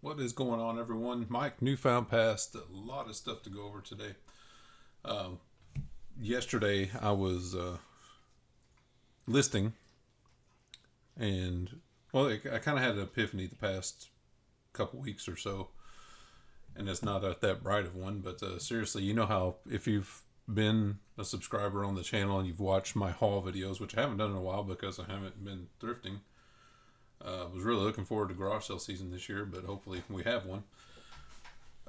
What is going on, everyone? Mike, Newfound Past. A lot of stuff to go over today. Um, Yesterday, I was listing, and I kind of had an epiphany the past couple weeks or so, and it's not that bright of one, but seriously, you know how if you've been a subscriber on the channel and you've watched my haul videos, which I haven't done in a while because I haven't been thrifting. I was really looking forward to garage sale season this year, but hopefully we have one.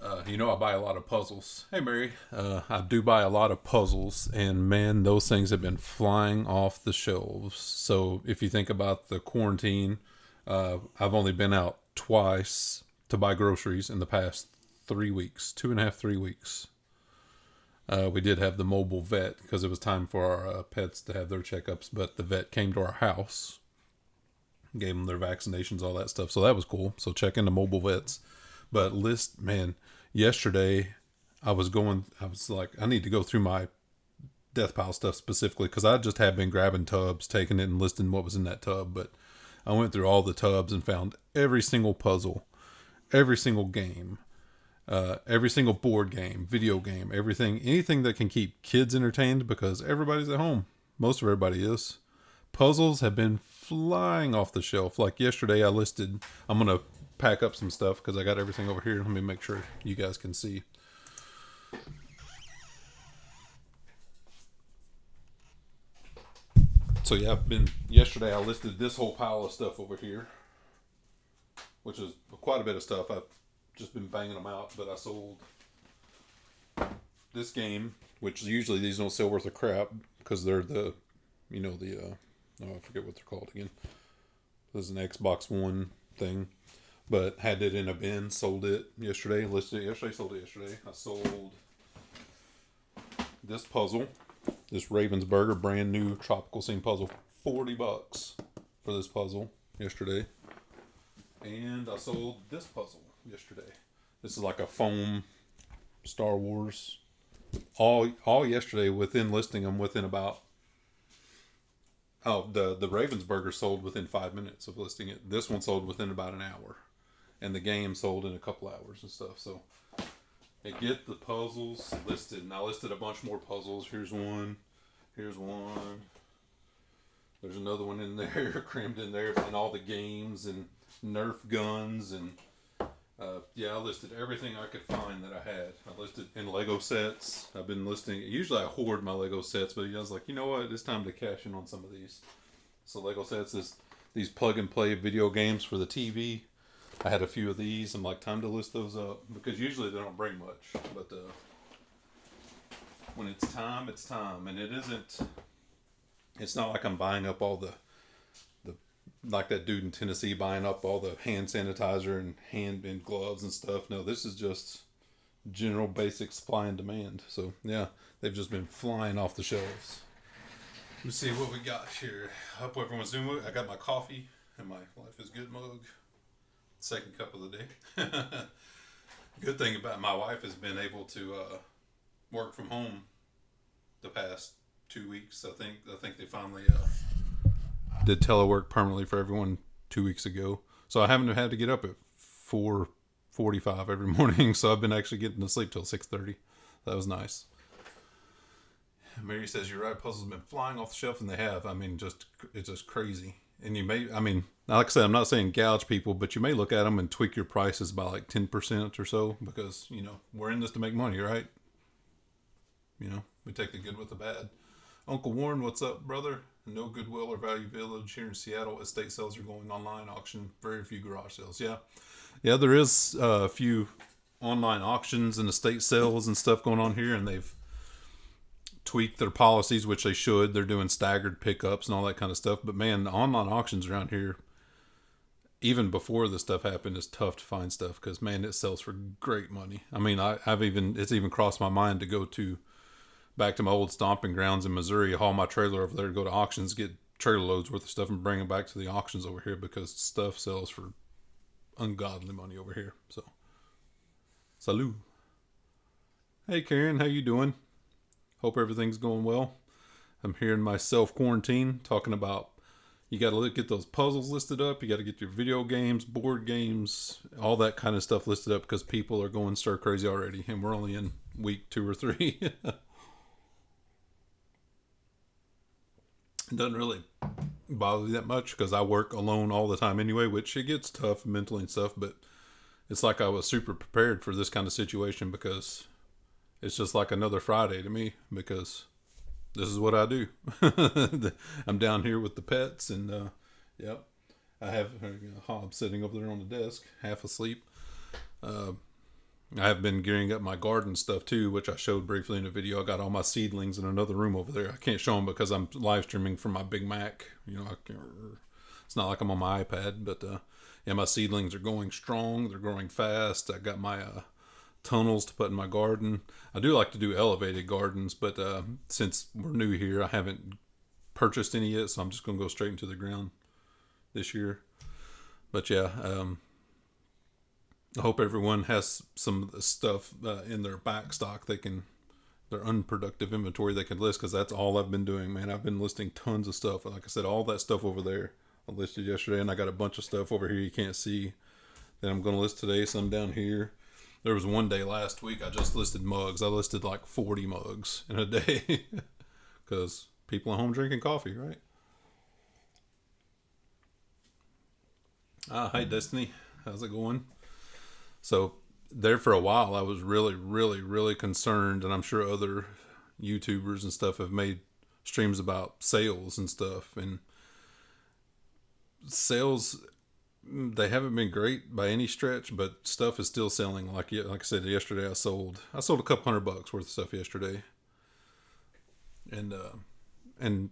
I buy a lot of puzzles. Hey, Mary. I do buy a lot of puzzles, and man, those things have been flying off the shelves. So if you think about the quarantine, I've only been out twice to buy groceries in the past 3 weeks, 2.5, 3 weeks. We did have the mobile vet because it was time for our pets to have their checkups, but the vet came to our house, gave them their vaccinations, all that stuff. So that was cool. So check into mobile vets. But man, yesterday I was like, I need to go through my death pile stuff specifically because I just have been grabbing tubs, taking it, and listing what was in that tub. But I went through all the tubs and found every single puzzle, every single game, every single board game, video game, anything that can keep kids entertained because everybody's at home. Most of everybody is. Puzzles have been flying off the shelf. Like yesterday, I'm going to pack up some stuff because I got everything over here. Let me make sure you guys can see. So yeah, yesterday I listed this whole pile of stuff over here, which is quite a bit of stuff. I've just been banging them out, but I sold this game, which usually these don't sell worth a crap because they're I forget what they're called again. This is an Xbox One thing, but had it in a bin, sold it yesterday, listed it yesterday, sold it yesterday. I sold this puzzle, this Ravensburger brand new tropical scene puzzle, $40 for this puzzle yesterday. And I sold this puzzle yesterday. This is like a foam Star Wars. All yesterday within listing them within about the Ravensburger sold within 5 minutes of listing it. This one sold within about an hour, and the game sold in a couple hours and stuff. So I get the puzzles listed, and I listed a bunch more puzzles. Here's one. Here's one. There's another one in there, crammed in there, and all the games and Nerf guns and I listed everything I could find that I had. I listed in Lego sets. I've been listing. Usually I hoard my Lego sets, but I was like, you know what? It's time to cash in on some of these. So Lego sets is these plug and play video games for the TV. I had a few of these. I'm like, time to list those up because usually they don't bring much, but when it's time, it's time, and it isn't. It's not like I'm buying up all the like that dude in Tennessee buying up all the hand sanitizer and hand and gloves and stuff. No, this is just general basic supply and demand. So yeah, they've just been flying off the shelves. Let's see what we got here. I hope everyone's doing well. I got my coffee and my Life is Good mug. Second cup of the day. Good thing about my wife has been able to work from home the past 2 weeks. I think they finally did telework permanently for everyone 2 weeks ago. So I haven't had to get up at 4:45 every morning. So I've been actually getting to sleep till 6:30. That was nice. Mary says you're right. Puzzles have been flying off the shelf, and they have. I mean, it's just crazy. And you may, I mean, like I said, I'm not saying gouge people, but you may look at them and tweak your prices by like 10% or so because we're in this to make money, right? We take the good with the bad. Uncle Warren, what's up, brother? No Goodwill or Value Village here in Seattle. Estate sales are going online auction. Very few garage sales. Yeah, yeah. There is a few online auctions and estate sales and stuff going on here, and they've tweaked their policies, which they should. They're doing staggered pickups and all that kind of stuff. But man, the online auctions around here, even before this stuff happened, is tough to find stuff because man, it sells for great money. I mean, it's even crossed my mind to go to back to my old stomping grounds in Missouri, haul my trailer over there to go to auctions, get trailer loads worth of stuff, and bring it back to the auctions over here because stuff sells for ungodly money over here. So, salut. Hey, Karen, how you doing? Hope everything's going well. I'm here in my self quarantine talking about You got to get those puzzles listed up. You got to get your video games, board games, all that kind of stuff listed up because people are going stir crazy already, and we're only in week 2 or 3. It doesn't really bother me that much because I work alone all the time anyway, which it gets tough mentally and stuff. But it's like I was super prepared for this kind of situation because it's just like another Friday to me because this is what I do. I'm down here with the pets, and yep, I have Hob sitting over there on the desk, half asleep. Uh, I have been gearing up my garden stuff too, which I showed briefly in a video. I got all my seedlings in another room over there. I can't show them because I'm live streaming from my big Mac. It's not like I'm on my iPad, but yeah, my seedlings are going strong. They're growing fast. I got my tunnels to put in my garden. I do like to do elevated gardens, but since we're new here, I haven't purchased any yet, so I'm just going to go straight into the ground this year. But yeah, I hope everyone has some of the stuff in their back stock their unproductive inventory they can list, because that's all I've been doing, man. I've been listing tons of stuff. Like I said, all that stuff over there I listed yesterday, and I got a bunch of stuff over here you can't see that I'm going to list today, some down here. There was one day last week I just listed mugs. I listed like 40 mugs in a day because people at home drinking coffee, right? Hi Destiny, how's it going? So there for a while I was really, really, really concerned, and I'm sure other YouTubers and stuff have made streams about sales and stuff, and sales, they haven't been great by any stretch, but stuff is still selling. Like I said yesterday, I sold a couple $100 worth of stuff yesterday, and and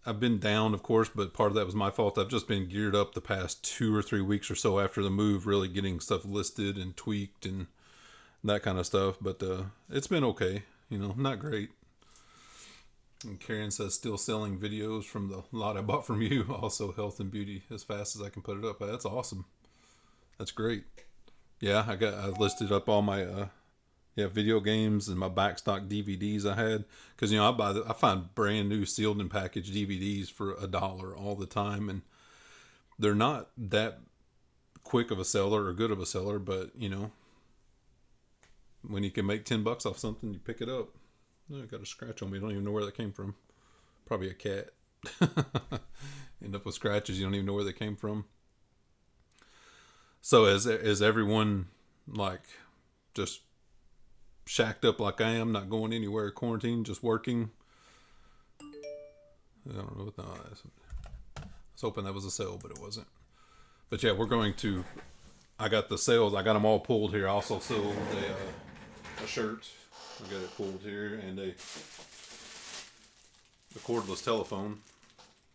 I've been down, of course, but part of that was my fault. I've just been geared up the past 2 or 3 weeks or so after the move, really getting stuff listed and tweaked and that kind of stuff. But it's been okay, not great. And Karen says, still selling videos from the lot I bought from you. Also, health and beauty as fast as I can put it up. That's awesome. That's great. Yeah, I listed up all my video games and my backstock DVDs I had, because I find brand new sealed and packaged DVDs for $1 all the time, and they're not that quick of a seller or good of a seller, but when you can make $10 off something, you pick it up. Oh, I got a scratch on me. I don't even know where that came from. Probably a cat. End up with scratches. You don't even know where they came from. So is everyone like just shacked up like I am, not going anywhere, quarantined, just working? I don't know. No, I was hoping that was a sale, but it wasn't. But yeah, I got the sales. I got them all pulled here. I also sold a shirt. I got it pulled here, and a cordless telephone.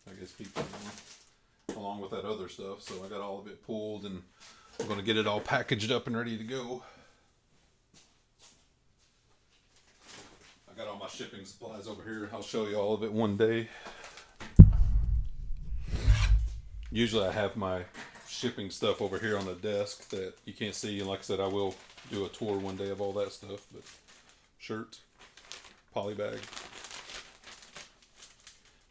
I guess people along with that other stuff. So I got all of it pulled, and I'm going to get it all packaged up and ready to go. I got all my shipping supplies over here. I'll show you all of it one day. Usually I have my shipping stuff over here on the desk that you can't see, and like I said, I will do a tour one day of all that stuff. But shirt, poly bag.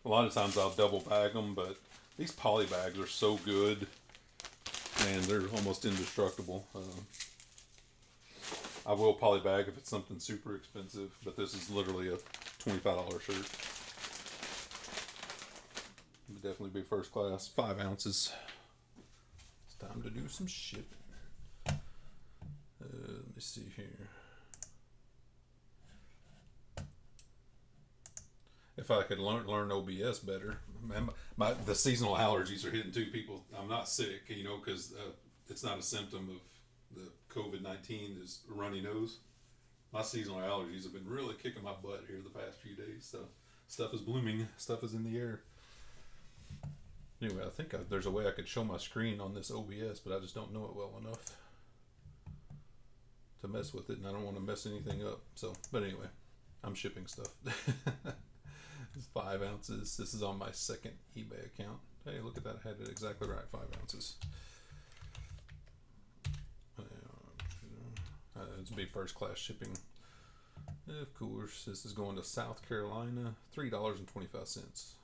A lot of times I'll double bag them, but these poly bags are so good, and they're almost indestructible. I will poly bag if it's something super expensive, but this is literally a $25 shirt. It'd definitely be first class. 5 ounces. It's time to do some shipping. Let me see here. If I could learn OBS better. Man, the seasonal allergies are hitting too. People, I'm not sick, because it's not a symptom of the COVID-19 is a runny nose. My seasonal allergies have been really kicking my butt here the past few days. So stuff is blooming. Stuff is in the air. Anyway, I think there's a way I could show my screen on this OBS, but I just don't know it well enough to mess with it, and I don't want to mess anything up. So, but anyway, I'm shipping stuff. It's 5 ounces. This is on my second eBay account. Hey, look at that. I had it exactly right. 5 ounces. It's be first class shipping. Of course, this is going to South Carolina. $3.25.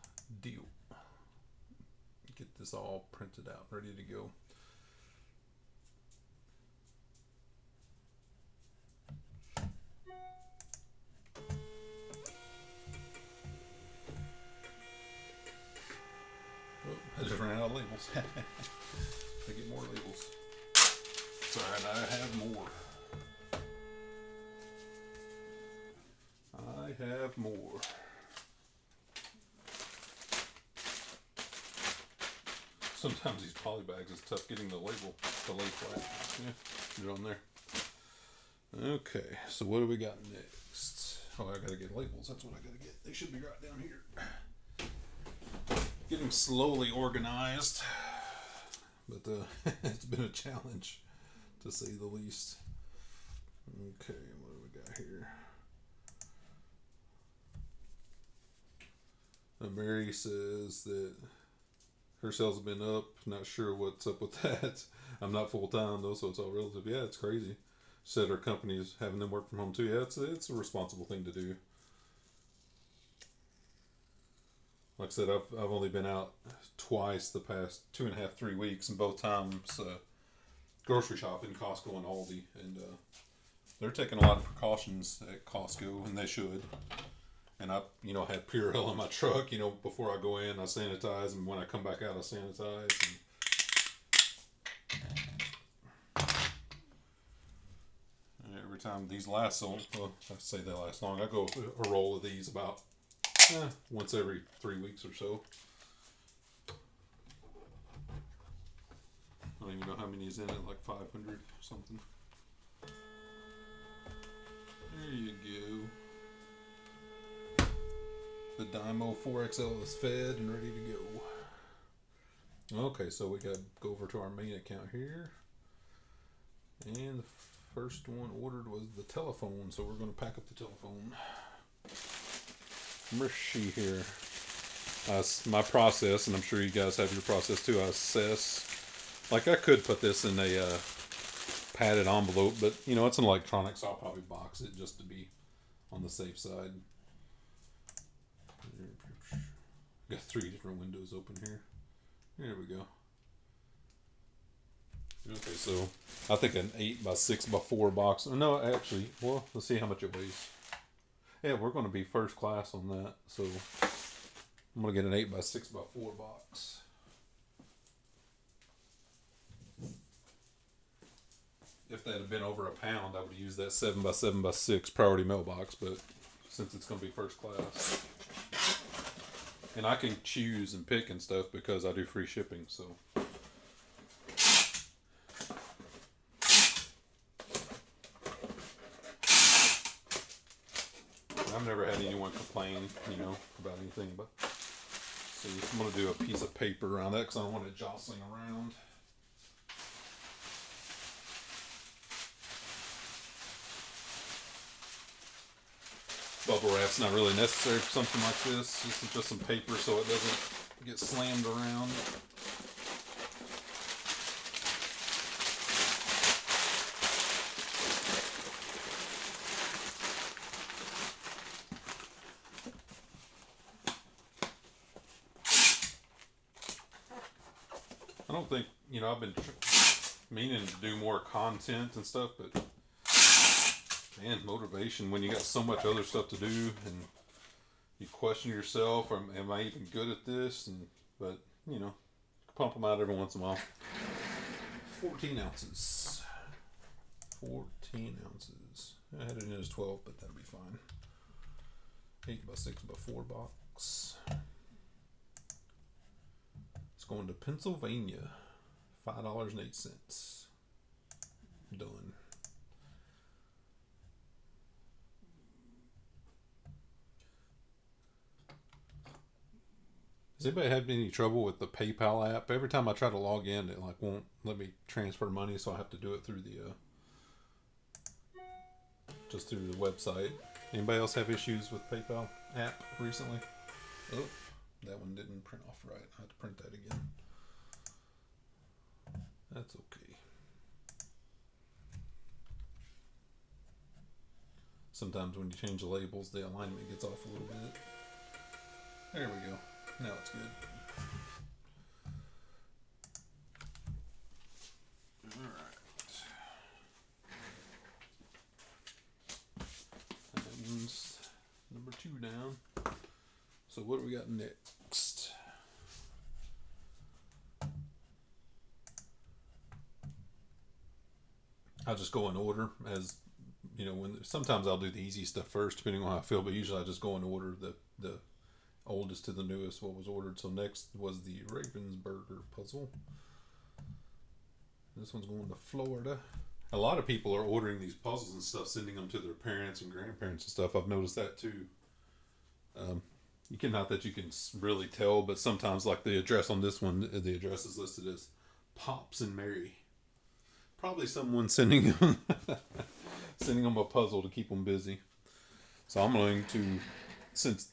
Deal. get this all printed out, ready to go. Oh, I just ran out of labels. I get more labels. It's alright, I have more. I have more. Sometimes these poly bags is tough getting the label to lay flat. Yeah, put it on there. Okay, so what do we got next? Oh, I gotta get labels. That's what I gotta get. They should be right down here. Getting slowly organized, but it's been a challenge to say the least. Okay, what do we got here? Mary says that her sales have been up. Not sure what's up with that. I'm not full time though, so it's all relative. Yeah, it's crazy. Said her company's having them work from home too. Yeah, it's a responsible thing to do. Like I said, I've only been out twice the past 2.5, 3 weeks, and both times grocery shopping, Costco and Aldi, and they're taking a lot of precautions at Costco, and they should. And I, had Purell in my truck. Before I go in, I sanitize, and when I come back out, I sanitize. And every time these last long, well, I say they last long. I go a roll of these about once every 3 weeks or so. I don't even know how many is in it, like 500 or something. There you go. The Dymo 4XL is fed and ready to go. Okay, so we got to go over to our main account here. And the first one ordered was the telephone, so we're going to pack up the telephone. Mercy here. My process, and I'm sure you guys have your process too, I assess. Like, I could put this in a padded envelope, but, it's an electronic, so I'll probably box it just to be on the safe side. Got 3 different windows open here. There we go. Okay, so I think an 8x6x4 box. No, actually, well, let's see how much it weighs. Yeah, we're going to be first class on that, so I'm going to get an 8x6x4 box. If that had been over a pound, I would have used that 7x7x6 priority mailbox, but since it's going to be first class. And I can choose and pick and stuff because I do free shipping, so. I've never had anyone complain, about anything, but. So I'm going to do a piece of paper around that because I don't want it jostling around. Bubble wrap's not really necessary for something like this. This is just some paper so it doesn't get slammed around. I don't think, I've been meaning to do more content and stuff, but man, motivation when you got so much other stuff to do and you question yourself, am I even good at this? But pump them out every once in a while. 14 ounces. 14 ounces. I had it in as 12, but that'll be fine. 8x6x4 box. It's going to Pennsylvania. $5.08. Done. Has anybody had any trouble with the PayPal app? Every time I try to log in, it won't let me transfer money, so I have to do it through just through the website. Anybody else have issues with PayPal app recently? Oh, that one didn't print off right. I have to print that again. That's okay. Sometimes when you change the labels, the alignment gets off a little bit. There we go. Now it's good. got next? I'll just go in order as you know. When sometimes I'll do the easy stuff first, depending on how I feel. But usually I just go in order, the oldest to the newest, what was ordered. So next was the Ravensburger puzzle. This one's going to Florida. A lot of people are ordering these puzzles and stuff, sending them to their parents and grandparents and stuff. I've noticed that too. You can, not that you can really tell, but sometimes, like the address on this one, the address is listed as Pops and Mary. Probably someone sending them sending them a puzzle to keep them busy. So I'm going to, since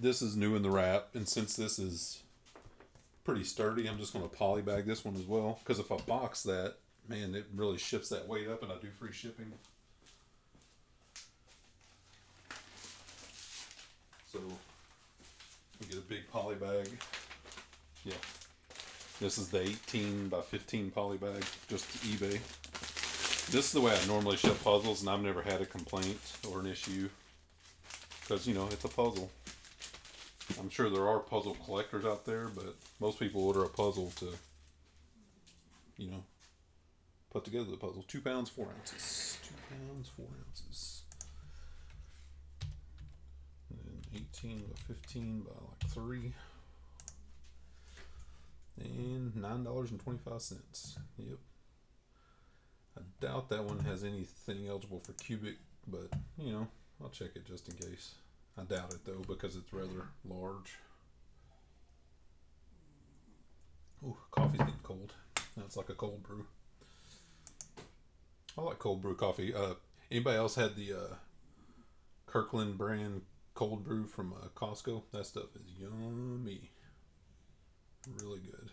this is new in the wrap, and since this is pretty sturdy, I'm just going to polybag this one as well. Because if I box that, man, it really shifts that weight up, and I do free shipping. So we get a big poly bag. Yeah. This is the 18 by 15 poly bag, just eBay. This is the way I normally ship puzzles, and I've never had a complaint or an issue. Because, you know, it's a puzzle. I'm sure there are puzzle collectors out there, but most people order a puzzle to, you know, put together the puzzle. 2 pounds, 4 ounces. 2 pounds, 4 ounces. And 18 by 15 by like 3. And $9.25. Yep. I doubt that one has anything eligible for cubic, but, you know, I'll check it just in case. I doubt it, though, because it's rather large. Ooh, coffee's getting cold. That's like a cold brew. I like cold brew coffee. Anybody else had the Kirkland brand cold brew from Costco? That stuff is yummy. Really good.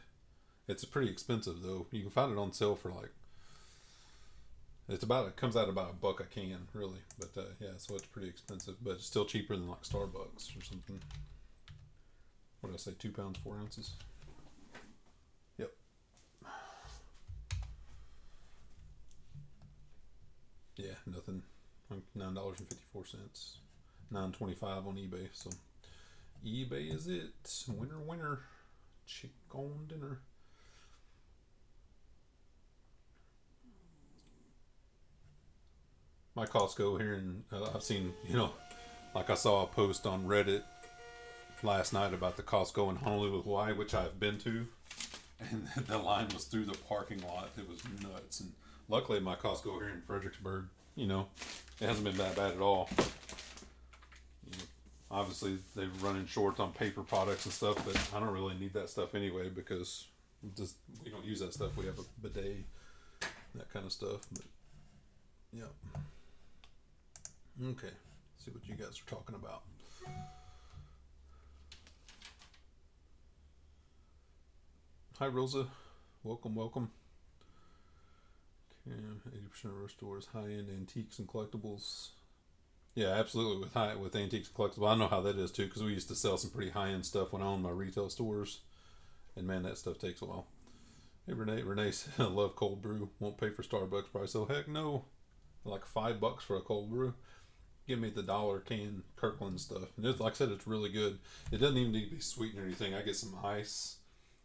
It's pretty expensive, though. You can find it on sale for like, it comes out about $1 a can, really. But yeah, so it's pretty expensive, but it's still cheaper than like Starbucks or something. What did I say? 2 pounds, 4 ounces. Yep. Yeah, nothing. $9.54. $9.25 on eBay. So eBay is it. Winner, winner. Chick on dinner. My Costco here, and I've seen, you know, like I saw a post on Reddit last night about the Costco in Honolulu, Hawaii, which I've been to, and the line was through the parking lot. It was nuts. And luckily, my Costco here in Fredericksburg, you know, it hasn't been that bad at all. You know, obviously, they're running short on paper products and stuff, but I don't really need that stuff anyway because we don't use that stuff. We have a bidet, that kind of stuff. But yeah. Okay, see what you guys are talking about. Hi, Rosa. Welcome, welcome. Okay, 80% of our stores high-end antiques and collectibles. Yeah, absolutely. With antiques and collectibles, I know how that is too, because we used to sell some pretty high-end stuff when I owned my retail stores, and man, that stuff takes a while. Hey, Renee. Renee said, I love cold brew. Won't pay for Starbucks price. So heck no. Like $5 for a cold brew. Give me the $1 can Kirkland stuff. And like I said, it's really good. It doesn't even need to be sweetened or anything. I get some ice,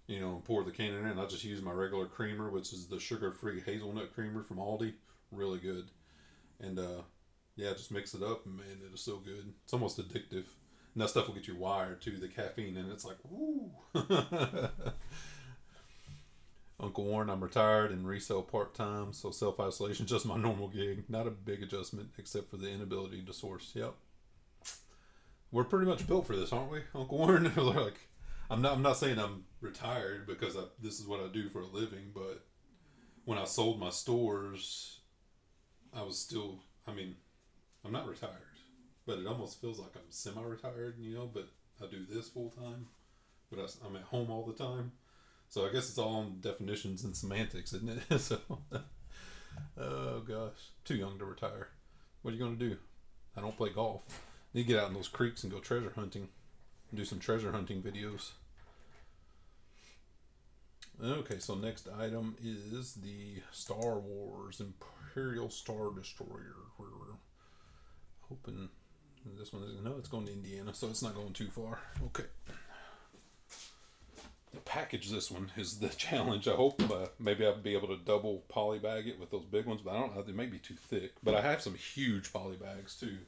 you know, and pour the can in there, and I just use my regular creamer, which is the sugar-free hazelnut creamer from Aldi. Really good. And yeah, just mix it up, and man, it is so good. It's almost addictive. And that stuff will get you wired too. The caffeine in it's like woo. Uncle Warren, I'm retired and resell part-time, so self-isolation is just my normal gig. Not a big adjustment, except for the inability to source. Yep. We're pretty much built for this, aren't we, Uncle Warren? Like, I'm not saying I'm retired because this is what I do for a living, but when I sold my stores, I was still, I mean, I'm not retired, but it almost feels like I'm semi-retired, you know, but I do this full-time, but I'm at home all the time. So I guess it's all on definitions and semantics, isn't it? So, oh gosh, too young to retire. What are you going to do? I don't play golf. Need to get out in those creeks and go treasure hunting. Do some treasure hunting videos. Okay, so next item is the Star Wars Imperial Star Destroyer. We're hoping This one is, no, it's going to Indiana, so it's not going too far. Okay. The package this one is the challenge. I hope maybe I'll be able to double poly bag it with those big ones, but I don't know. They may be too thick. But I have some huge poly bags too.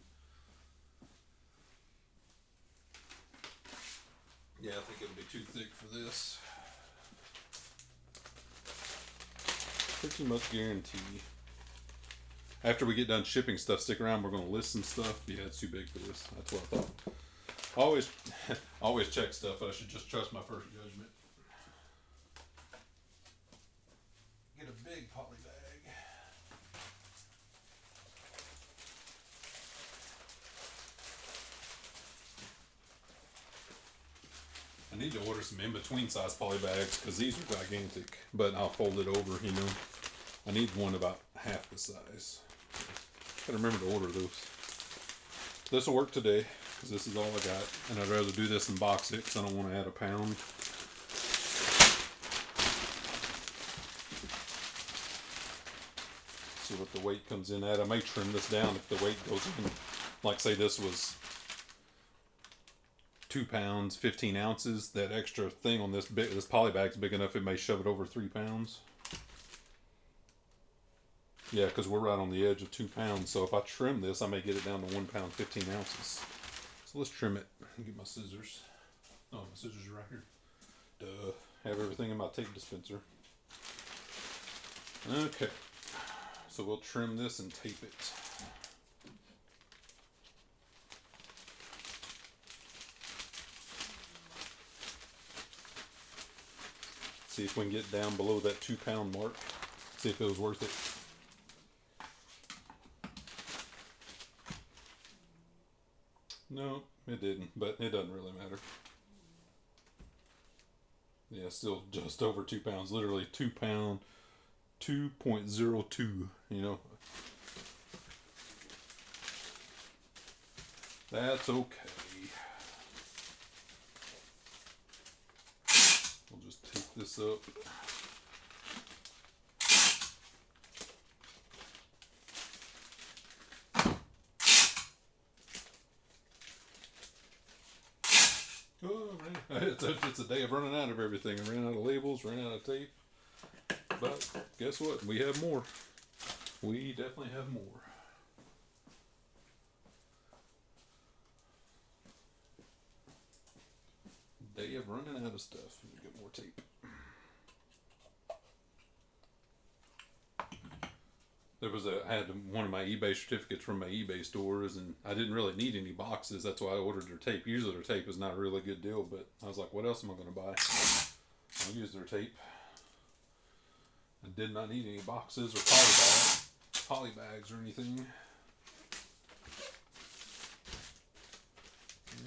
Yeah, I think it'll be too thick for this. Pretty much guarantee. After we get done shipping stuff, stick around. We're going to list some stuff. Yeah, it's too big for this. That's what I thought. Always, always check stuff. I should just trust my first judgment. Get a big poly bag. I need to order some in-between size poly bags because these are gigantic. But I'll fold it over, you know. I need one about half the size. Gotta remember to order those. This will work today because this is all I got, and I'd rather do this than box it because I don't want to add a pound. See what the weight comes in at. I may trim this down if the weight goes in. Like say this was 2 pounds, 15 ounces. That extra thing on this poly bag's big enough it may shove it over 3 pounds. Yeah, because we're right on the edge of 2 pounds. So if I trim this, I may get it down to 1 pound, 15 ounces. So let's trim it. Get my scissors. Oh, my scissors are right here. Duh. Have everything in my tape dispenser. Okay. So we'll trim this and tape it. See if we can get down below that 2 pound mark. See if it was worth it. No, it didn't, but it doesn't really matter. Yeah, still just over 2 pounds. Literally 2 pound, 2.02, you know. That's okay. We'll just take this up. It's a day of running out of everything. I ran out of labels, ran out of tape. But guess what? We have more. We definitely have more. Day of running out of stuff. Let me get more tape. I had one of my eBay certificates from my eBay stores, and I didn't really need any boxes. That's why I ordered their tape. Usually their tape is not a really good deal, but I was like, what else am I going to buy? I'll use their tape. I did not need any boxes or poly bags or anything.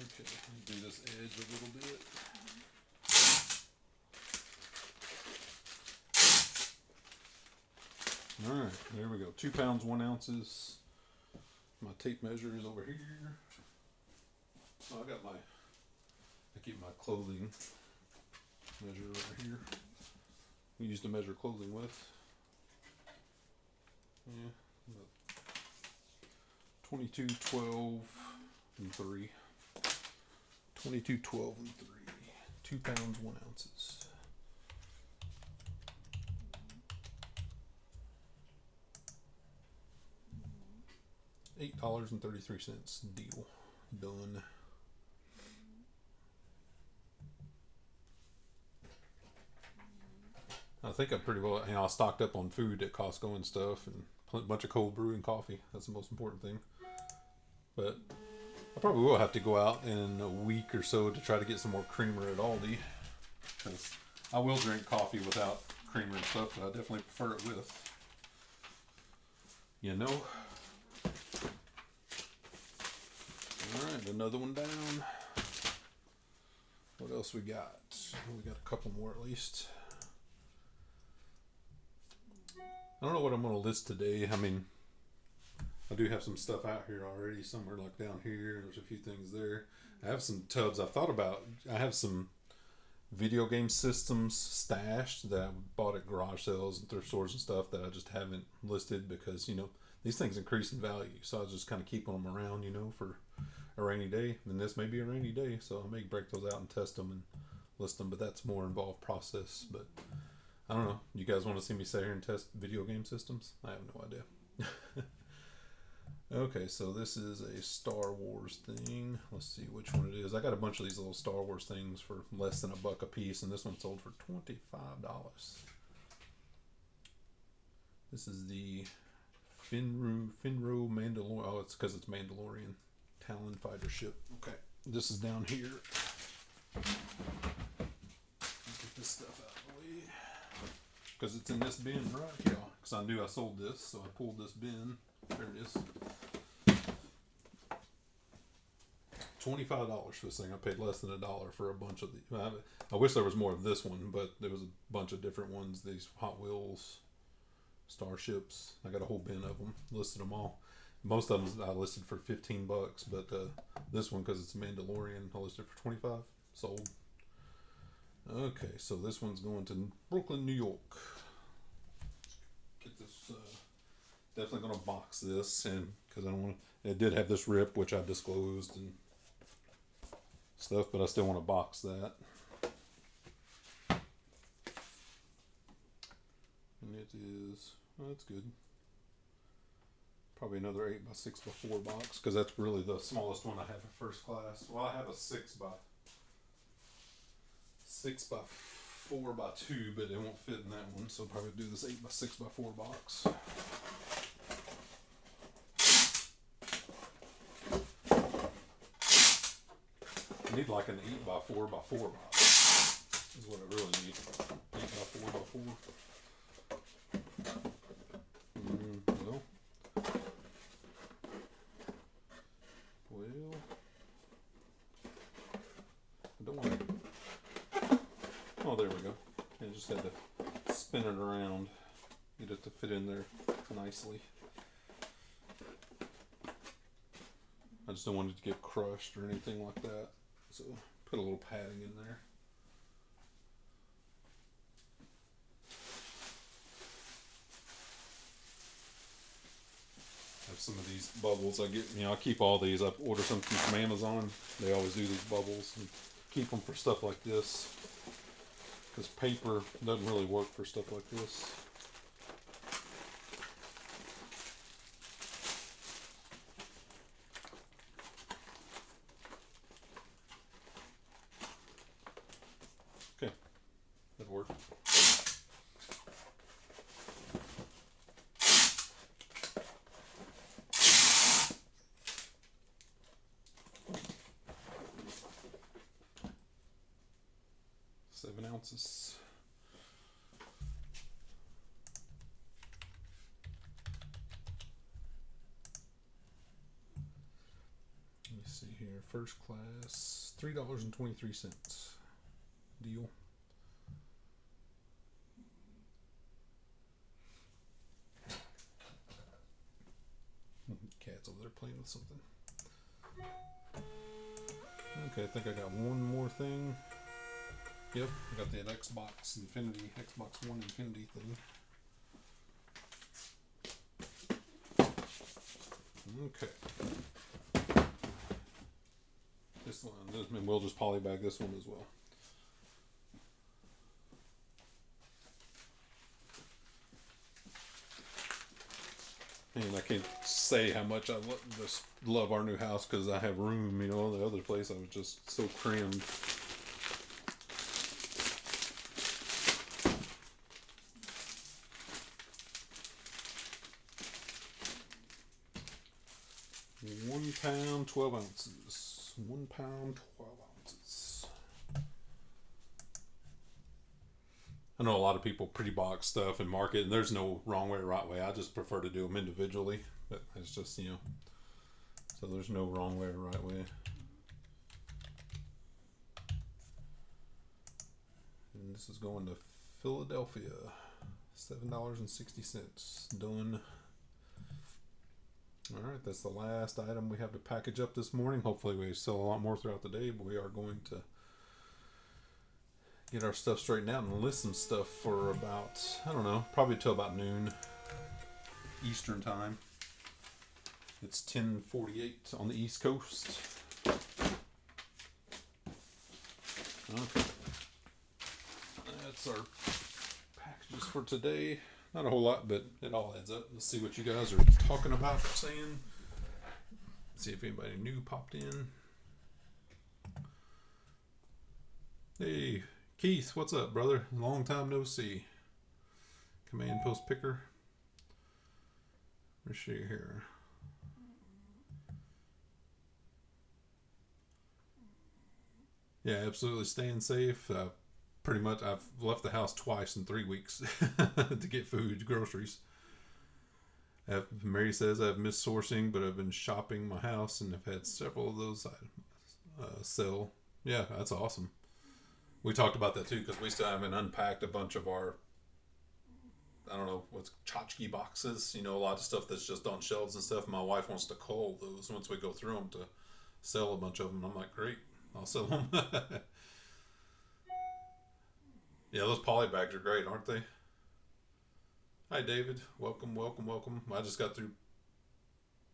Okay, do this edge a little bit. Alright, there we go. 2 pounds, 1 ounces. My tape measure is over here. Oh, I keep my clothing measure over here. We used to measure clothing with. Yeah, 22, 12, and 3. 22, 12, and 3. 2 pounds, 1 ounces. $8.33 deal. Done. I think I'm pretty well, I stocked up on food at Costco and stuff, and a bunch of cold brew and coffee. That's the most important thing. But I probably will have to go out in a week or so to try to get some more creamer at Aldi. Because I will drink coffee without creamer and stuff, but I definitely prefer it with. You know? Alright, another one down. What else we got? We got a couple more at least. I don't know what I'm going to list today. I mean, I do have some stuff out here already, somewhere like down here. There's a few things there. I have some tubs I've thought about. I have some video game systems stashed that I bought at garage sales and thrift stores and stuff that I just haven't listed because, these things increase in value. So I was just kind of keeping them around, for a rainy day, and this may be a rainy day, so I may break those out and test them and list them. But that's more involved process. But I don't know. You guys want to see me sit here and test video game systems? I have no idea. Okay, so this is a Star Wars thing. Let's see which one it is. I got a bunch of these little Star Wars things for less than $1 a piece, and this one sold for $25. This is the Finro Mandalorian. Oh, it's because it's Mandalorian Talon fighter ship. Okay, this is down here. Get this stuff out of the way because it's in this bin right here. Because I knew I sold this, so I pulled this bin. There it is. $25 for this thing. I paid less than $1 for a bunch of the. I wish there was more of this one, but there was a bunch of different ones. These Hot Wheels, Starships. I got a whole bin of them. Listed them all. Most of them I listed for $15, but this one, because it's Mandalorian, I listed for $25. Sold. Okay, so this one's going to Brooklyn, New York. Get this. Definitely gonna box this, and because I don't want to. It did have this rip, which I disclosed and stuff, but I still want to box that. And it is. Oh, that's good. Probably another 8x6x4 box, because that's really the smallest one I have in first class. Well, I have a 6x4x2, but it won't fit in that one, so I'll probably do this 8x6x4 box. I need like an 8x4x4 box. Is what I really need. 8x4x4. No. Well, I don't want to. Oh, there we go. I just had to spin it around, get it to fit in there nicely. I just don't want it to get crushed or anything like that. So put a little padding in there. Have some of these bubbles I get. I keep all these. I order some from Amazon. They always do these bubbles and keep them for stuff like this. Because paper doesn't really work for stuff like this. Okay, that'll work. Seven ounces. Let me see here. First class, $3.23. Deal. Cat's over there playing with something. Okay, I think I got one more thing. Yep, I got the Xbox One Infinity thing. Okay. This one, and we'll just polybag this one as well. And I can't say how much I just love our new house because I have room. The other place I was just so crammed. £1, 12 ounces. £1, 12 ounces. I know a lot of people pre-box stuff and market, and there's no wrong way or right way. I just prefer to do them individually. But it's just, so there's no wrong way or right way. And this is going to Philadelphia. $7.60. Done. Alright, that's the last item we have to package up this morning. Hopefully we sell a lot more throughout the day, but we are going to get our stuff straightened out and list some stuff for about, I don't know, probably till about noon Eastern time. It's 10:48 on the East Coast. Okay. That's our packages for today. Not a whole lot, but it all adds up. Let's see what you guys are talking about, saying. See if anybody new popped in. Hey, Keith, what's up, brother? Long time no see. Command post picker. Let's see here. Yeah, absolutely staying safe. Pretty much, I've left the house twice in 3 weeks to get food, groceries. Mary says I've missed sourcing, but I've been shopping my house and I've had several of those sell. Yeah, that's awesome. We talked about that too because we still haven't unpacked a bunch of our, I don't know, what's tchotchke boxes. You know, a lot of stuff that's just on shelves and stuff. My wife wants to cull those once we go through them to sell a bunch of them. I'm like, great, I'll sell them. Yeah, those poly bags are great, aren't they? Hi, David. Welcome, welcome, welcome. I just got through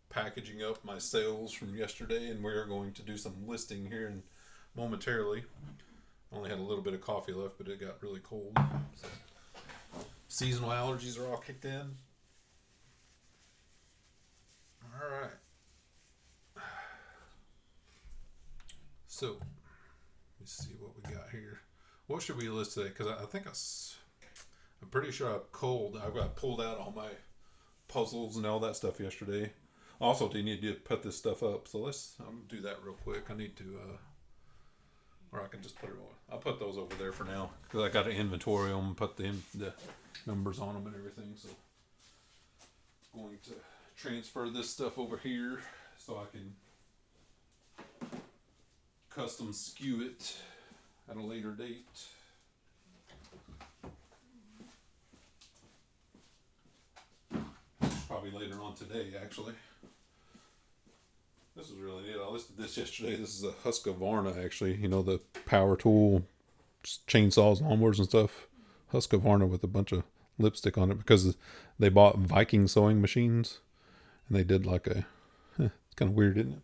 packaging up my sales from yesterday, and we are going to do some listing here and momentarily. Only had a little bit of coffee left, but it got really cold. So seasonal allergies are all kicked in. All right. So let's see what we got here. What should we list today? Because I think I'm pretty sure I've got pulled out all my puzzles and all that stuff yesterday. Also, do need to put this stuff up. So I'm do that real quick. I need to, or I can just put it on. I'll put those over there for now because I got to inventory them, put the numbers on them and everything. So I'm going to transfer this stuff over here so I can custom skew it at a later date. Probably later on today, actually. This is really neat. I listed this yesterday. This is a Husqvarna, actually. You know, the power tool, chainsaws, lawnmowers, and stuff. Husqvarna with a bunch of lipstick on it because they bought Viking sewing machines, and they did like a. It's kind of weird, isn't it?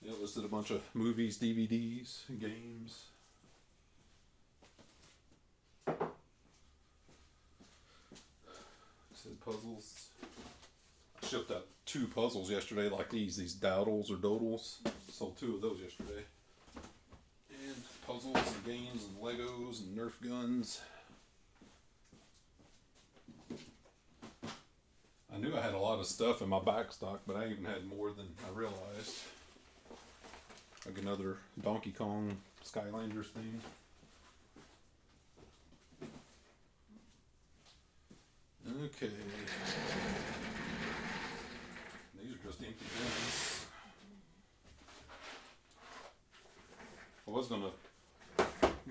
Yeah, listed a bunch of movies, DVDs, and games. Said puzzles. I shipped out 2 puzzles yesterday, like these dowdles or dodles. Sold 2 of those yesterday. And puzzles and games and Legos and Nerf guns. I knew I had a lot of stuff in my back stock, but I even had more than I realized. Like another Donkey Kong Skylanders thing. Okay. These are just empty bins. I was going to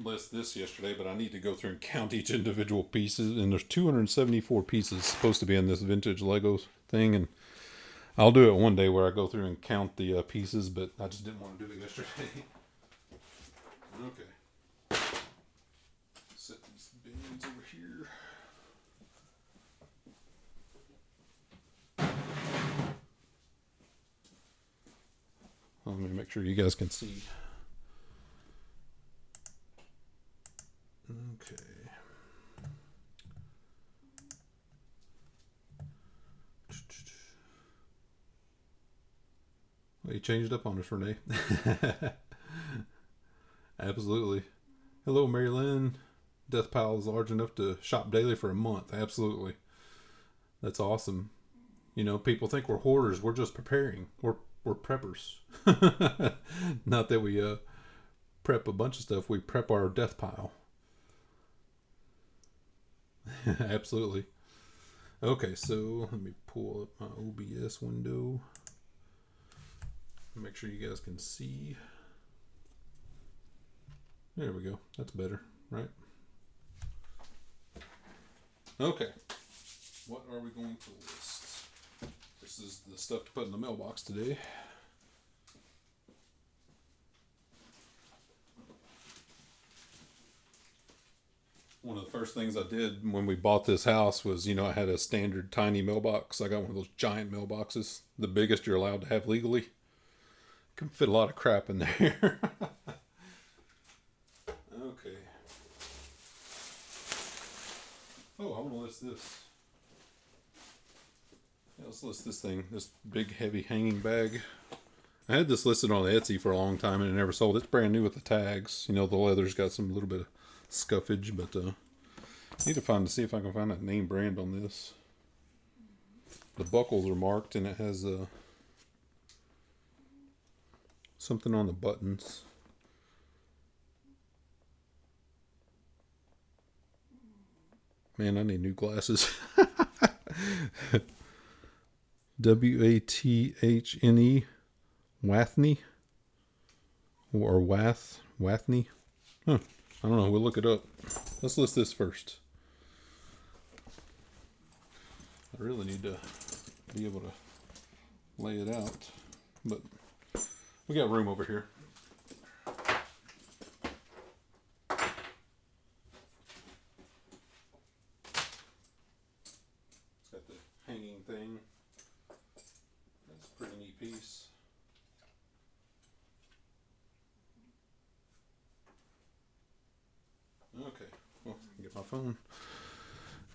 list this yesterday, but I need to go through and count each individual pieces. And there's 274 pieces supposed to be in this vintage Legos thing. And I'll do it one day where I go through and count the pieces, but I just didn't want to do it yesterday. Okay. Set these bins over here. Let me make sure you guys can see. Okay. Well, you changed up on us, Renee. Absolutely. Hello, Mary Lynn. Death pile is large enough to shop daily for a month. Absolutely. That's awesome. You know, people think we're hoarders. We're just preparing. We're preppers. Not that we prep a bunch of stuff. We prep our death pile. Absolutely. Okay, so let me pull up my OBS window. Make sure you guys can see. There we go. That's better, right? Okay. What are we going to list? This is the stuff to put in the mailbox today. One of the first things I did when we bought this house was, I had a standard tiny mailbox. I got one of those giant mailboxes, the biggest you're allowed to have legally. Can fit a lot of crap in there. Okay. Oh, I want to list this. Yeah, let's list this thing. This big, heavy hanging bag. I had this listed on Etsy for a long time and it never sold. It's brand new with the tags. The leather's got some little bit of scuffage, but need to see if I can find that name brand on this. The buckles are marked and it has something on the buttons. Man, I need new glasses. Wathne. Wathney? Or Wathney? Huh. I don't know. We'll look it up. Let's list this first. I really need to be able to lay it out. But we got room over here. It's got the hanging thing. That's a pretty neat piece. Okay, well, get my phone.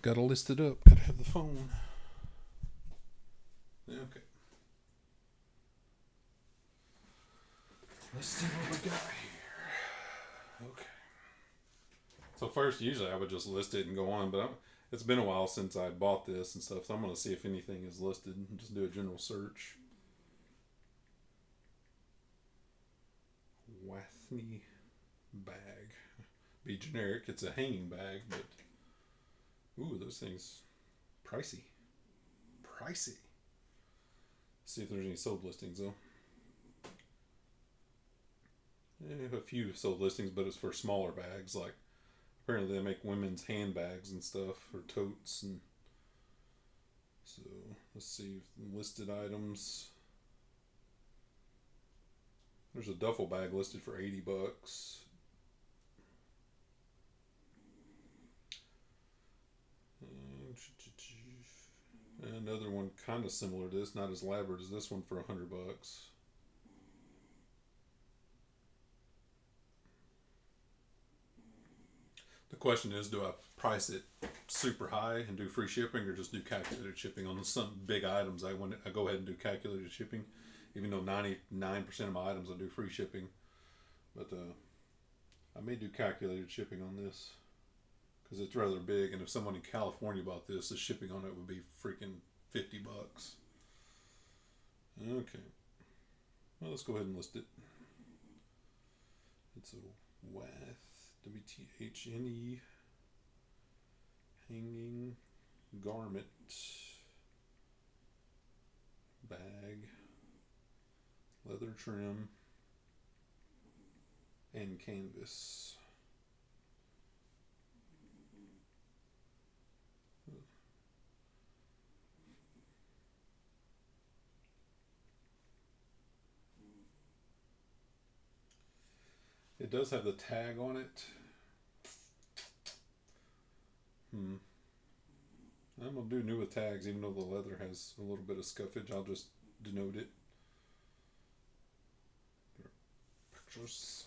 Gotta list it up. Gotta have the phone. Okay. Let's see what we got here. Okay. So first, usually I would just list it and go on, but it's been a while since I bought this and stuff, so I'm going to see if anything is listed and just do a general search. Wathney bag. Be generic. It's a hanging bag, but ooh, those things pricey. See if there's any sold listings though. A few sold listings, but it's for smaller bags. Like apparently they make women's handbags and stuff, or totes, and so let's see listed items. There's a duffel bag listed for $80. Another one kind of similar to this, not as elaborate as this one, for $100. The question is, do I price it super high and do free shipping, or just do calculated shipping on some big items? I go ahead and do calculated shipping, even though 99% of my items I do free shipping. But I may do calculated shipping on this because it's rather big, and if someone in California bought this, the shipping on it would be freaking $50. Okay. Well, let's go ahead and list it. It's a WTHNE hanging garment bag, leather trim, and canvas. It does have the tag on it. I'm gonna do new with tags, even though the leather has a little bit of scuffage. I'll just denote it. Pictures.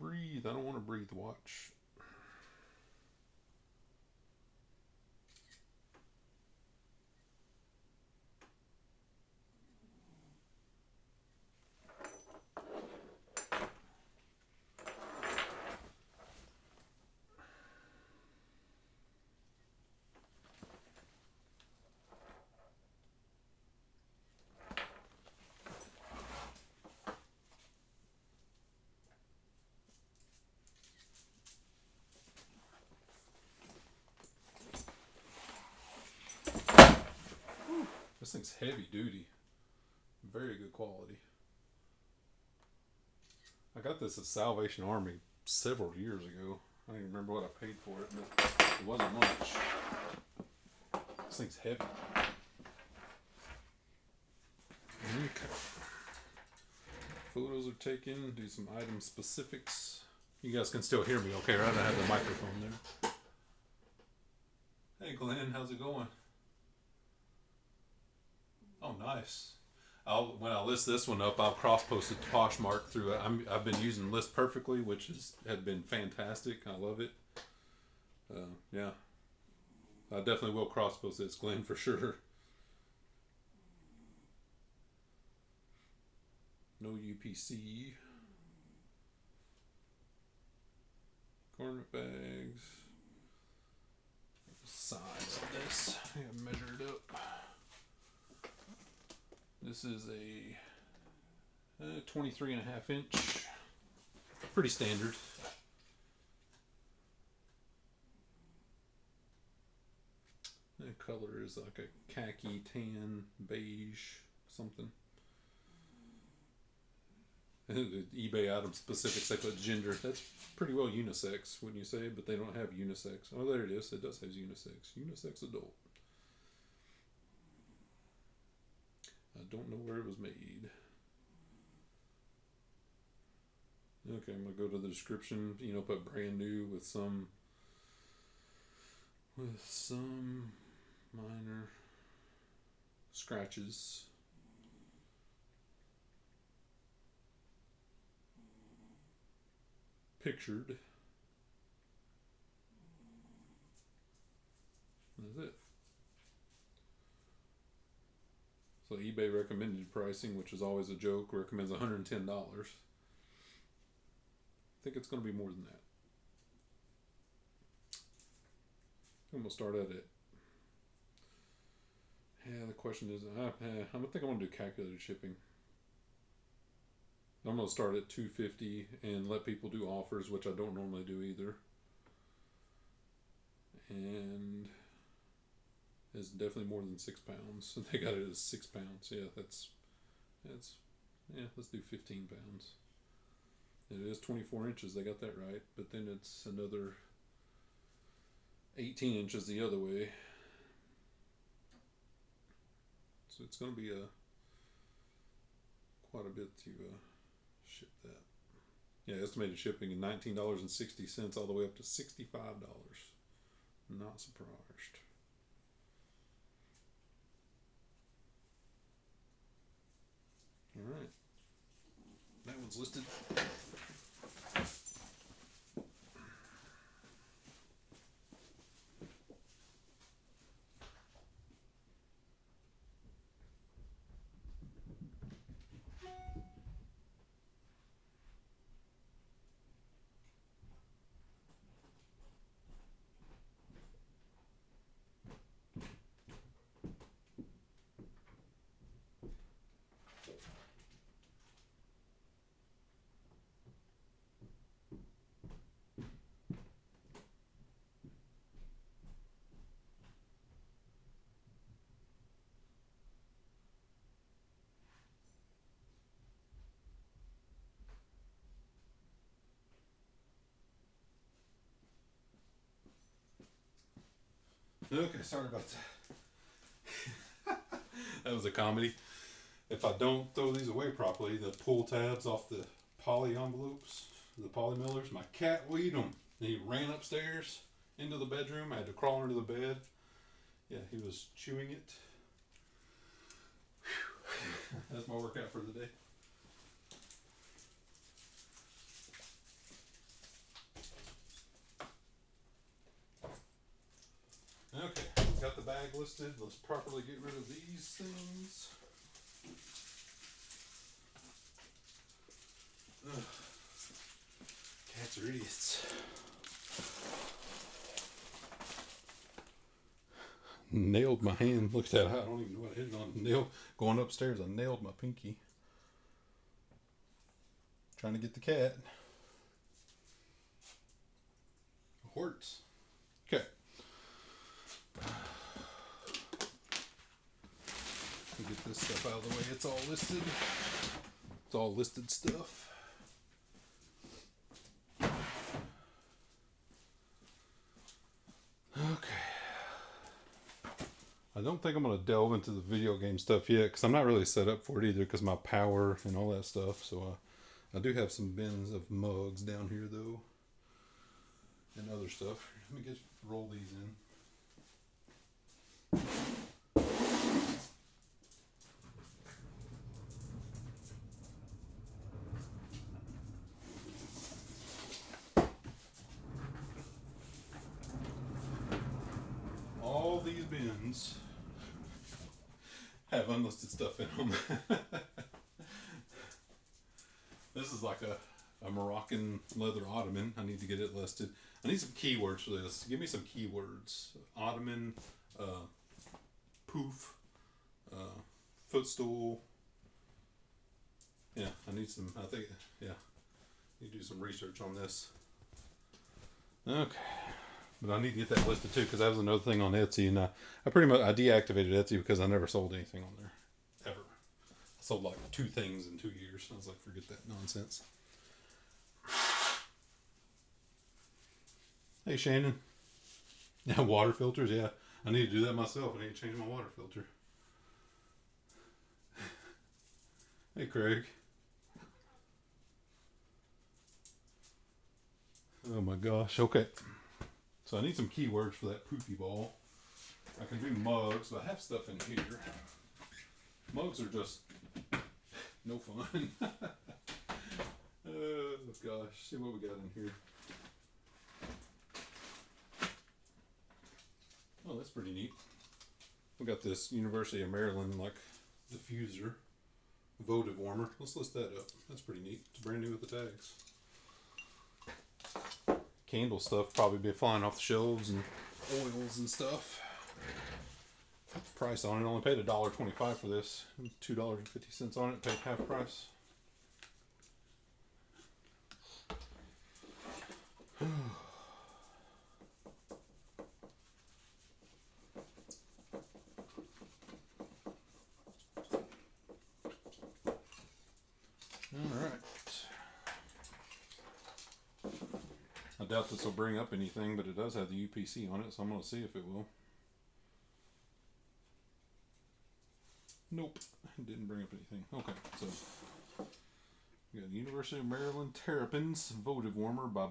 Breathe. I don't want to breathe. Watch. This thing's heavy duty. Very good quality. I got this at Salvation Army several years ago. I don't even remember what I paid for it, but it wasn't much. This thing's heavy. Okay. Photos are taken. Do some item specifics. You guys can still hear me, okay? Right? I have the microphone there. Hey, Glenn, how's it going? Oh, nice. When I list this one up, I'll cross post it to Poshmark through it. I've been using List Perfectly, which has been fantastic. I love it. Yeah, I definitely will cross post this, Glenn, for sure. No UPC. Garment bags. Size of this. I gotta measure it up. This is a 23.5 inch. Pretty standard. The color is like a khaki, tan, beige, something. The eBay item specifics, they put gender. That's pretty well unisex, wouldn't you say? But they don't have unisex. Oh, there it is. It does have unisex. Unisex adult. I don't know where it was made. Okay, I'm gonna go to the description. Put brand new with some minor scratches. Pictured. That's it. So eBay recommended pricing, which is always a joke, recommends $110. I think it's going to be more than that. I'm going to start at it. Yeah, the question is, I think I'm going to do calculated shipping. I'm going to start at $250 and let people do offers, which I don't normally do either. And it's definitely more than 6 pounds. So they got it as 6 pounds. Yeah, let's do 15 pounds. It is 24 inches. They got that right. But then it's another 18 inches the other way. So it's going to be quite a bit to ship that. Yeah, estimated shipping is $19.60 all the way up to $65. Not surprised. All right. That one's listed. Okay, sorry about that. That was a comedy. If I don't throw these away properly, the pull tabs off the poly envelopes, the poly millers, my cat will eat them. And he ran upstairs into the bedroom. I had to crawl under the bed. Yeah, he was chewing it. Whew. That's my workout for the day. Okay, got the bag listed. Let's properly get rid of these things. Ugh. Cats are idiots. Nailed my hand. Look at that. I don't even know what I hit on. Going upstairs, I nailed my pinky. Trying to get the cat. It hurts. Okay. Get this stuff out of the way. It's all listed. It's all listed stuff. Okay. I don't think I'm gonna delve into the video game stuff yet because I'm not really set up for it either because my power and all that stuff. So I do have some bins of mugs down here though, and other stuff. Let me just roll these in. All these bins have unlisted stuff in them. This is like a Moroccan leather ottoman. I need to get it listed. I need some keywords for this. Give me some keywords. Ottoman, poof, footstool. Yeah, I need some. I think, yeah, need to do some research on this. Okay. But I need to get that listed too because that was another thing on Etsy, and I pretty much I deactivated Etsy because I never sold anything on there, ever. I sold like 2 things in 2 years. I was like, forget that nonsense. Hey Shannon. Yeah, water filters. Yeah, I need to do that myself. I need to change my water filter. Hey Craig. Oh my gosh. Okay. So I need some keywords for that poofy ball. I can do mugs, but I have stuff in here. Mugs are just no fun. Oh gosh, see what we got in here. Oh, that's pretty neat. We got this University of Maryland like diffuser, votive warmer. Let's list that up. That's pretty neat. It's brand new with the tags. Candle stuff probably be flying off the shelves and oils and stuff. Price on it, only paid $1.25 for this. $2.50 on it, paid half price. Alright. I doubt this will bring up anything, but it does have the UPC on it, so I'm going to see if it will. Nope, it didn't bring up anything. Okay, so we got University of Maryland Terrapins votive warmer by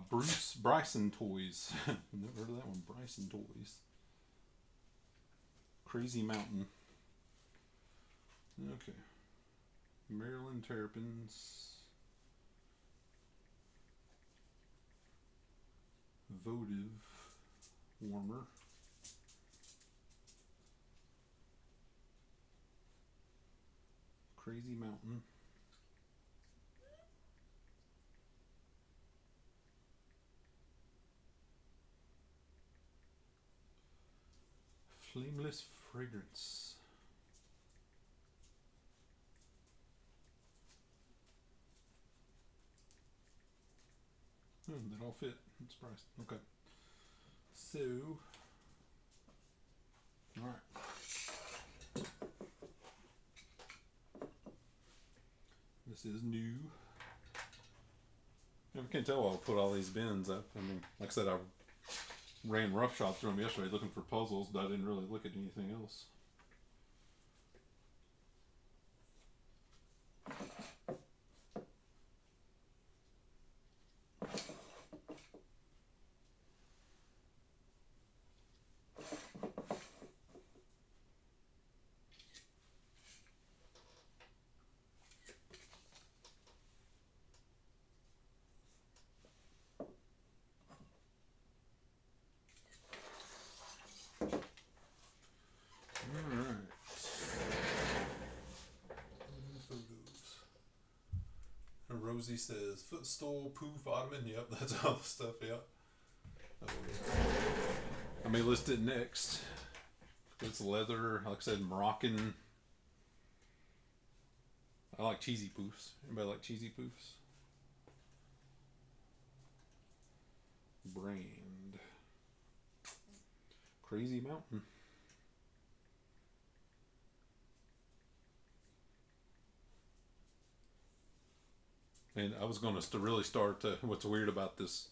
Bryson Toys. Never heard of that one. Bryson Toys. Crazy Mountain. Okay. Maryland Terrapins votive warmer. Crazy Mountain. Flameless fragrance. That all fit. It's priced. Okay. So, alright. This is new. I can't tell why I'll put all these bins up. I mean, like I said, I ran roughshod through them yesterday looking for puzzles, but I didn't really look at anything else. Rosie says footstool, poof, ottoman. Yep, that's all the stuff. Yep. I may list it next. It's leather, like I said, Moroccan. I like cheesy poofs. Anybody like cheesy poofs? Brand. Crazy Mountain. And I was going to really start. What's weird about this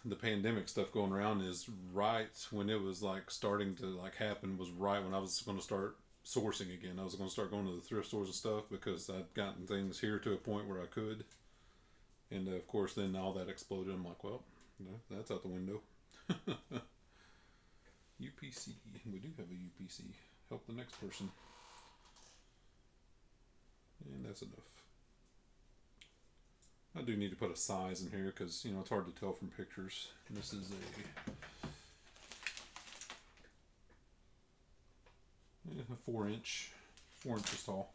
the pandemic stuff going around is right when it was like starting to like happen, was right when I was going to start sourcing again. I was going to start going to the thrift stores and stuff because I'd gotten things here to a point where I could. And of course, then all that exploded. I'm like, well, that's out the window. UPC. We do have a UPC. Help the next person. And that's enough. I do need to put a size in here because, you know, it's hard to tell from pictures. And this is a 4 inch, 4 inches tall.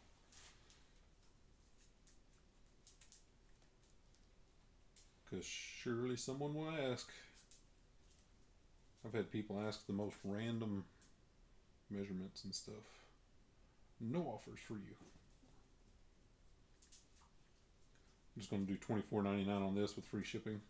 Because surely someone will ask. I've had people ask the most random measurements and stuff. No offers for you. I'm just going to do $24.99 on this with free shipping.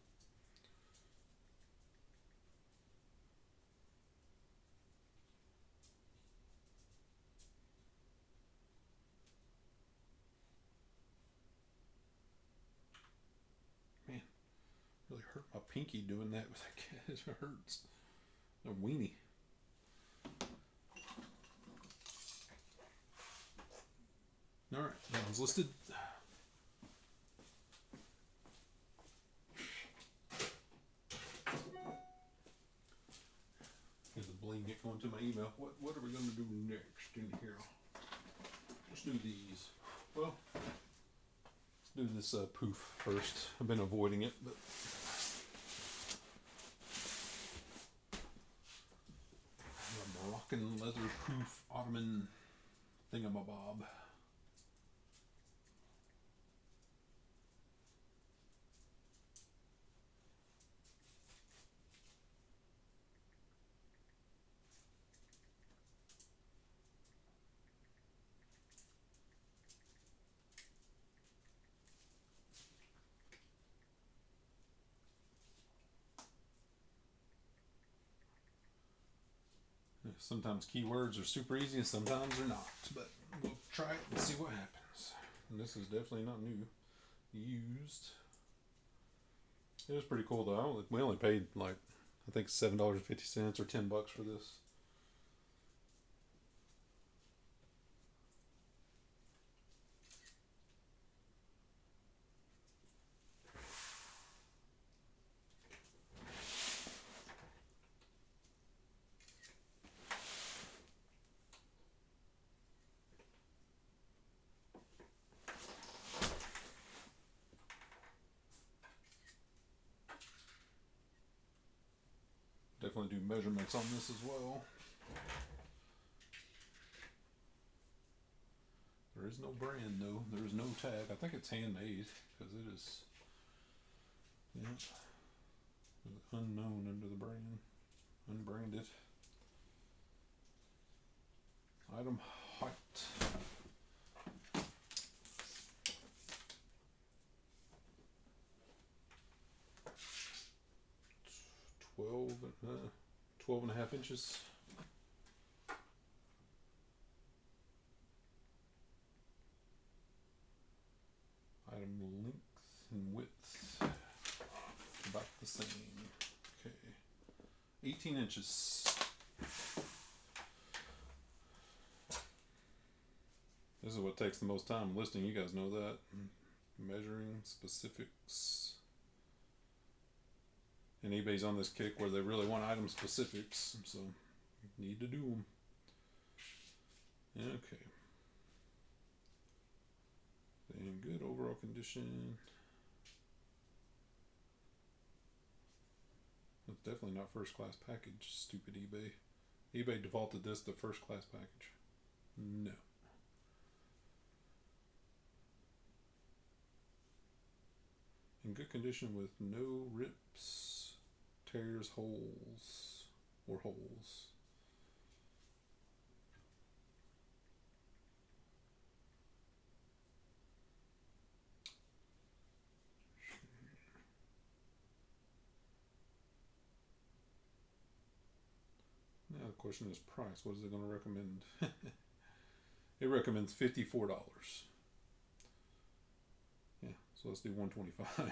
Man, really hurt my pinky doing that with a cat. It hurts. A weenie. Alright, that one's listed. Here's the blanket going to my email. What are we going to do next in here? Let's do these. Well, let's do this poof first. I've been avoiding it, but a Moroccan leather poof ottoman thingamabob. Sometimes keywords are super easy and sometimes they're not, but we'll try it and see what happens. And this is definitely not new. Used. It was pretty cool though. We only paid like, I think $7.50 or $10 for this. Definitely do measurements on this as well. There is no brand though. There is no tag. I think it's handmade because it is, yeah, unknown under the brand, unbranded. Item height. 12.5 inches. Item length and width about the same. Okay, 18 inches. This is what takes the most time listing. You guys know that. Measuring specifics. And eBay's on this kick where they really want item specifics, so you need to do them. Okay. In good overall condition. It's definitely not first class package, stupid eBay. eBay defaulted this to first class package. No. In good condition with no rips, tears, holes, or holes. Now the question is price. What is it going to recommend? It recommends $54. Yeah, so let's do $125.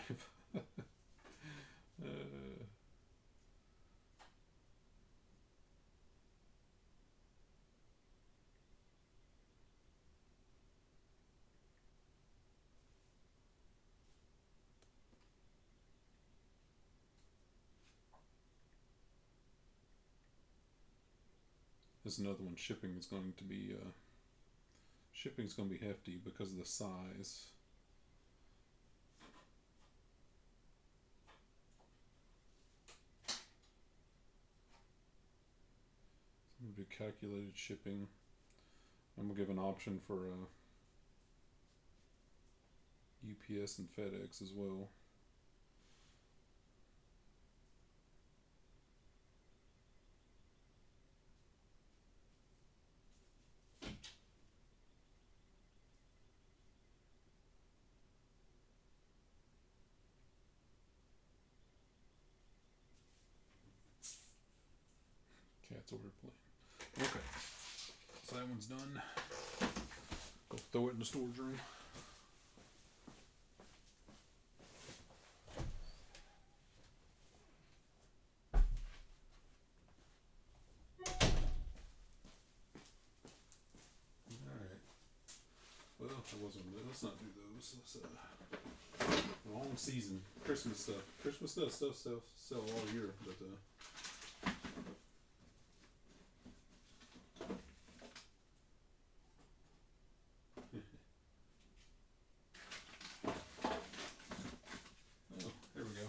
That's another one. Shipping is going to be hefty because of the size. I'm gonna do calculated shipping. I'm gonna give an option for UPS and FedEx as well. Cats over playing. Okay, so that one's done. Go throw it in the storage room. Well, that wasn't good. Let's not do those. Let's long season Christmas stuff. Christmas stuff sell all year, but oh, there we go.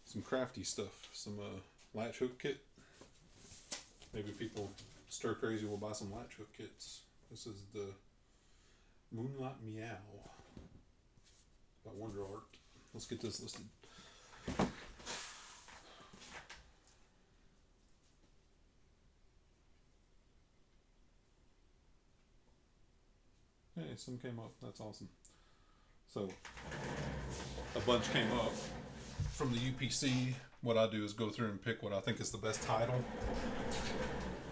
Some crafty stuff. Some latch hook kit. Maybe people stir crazy will buy some latch hook kits. This is the Moonlight Meow by Wonder Art. Let's get this listed. Hey, some came up. That's awesome. So, a bunch came up from the UPC. What I do is go through and pick what I think is the best title.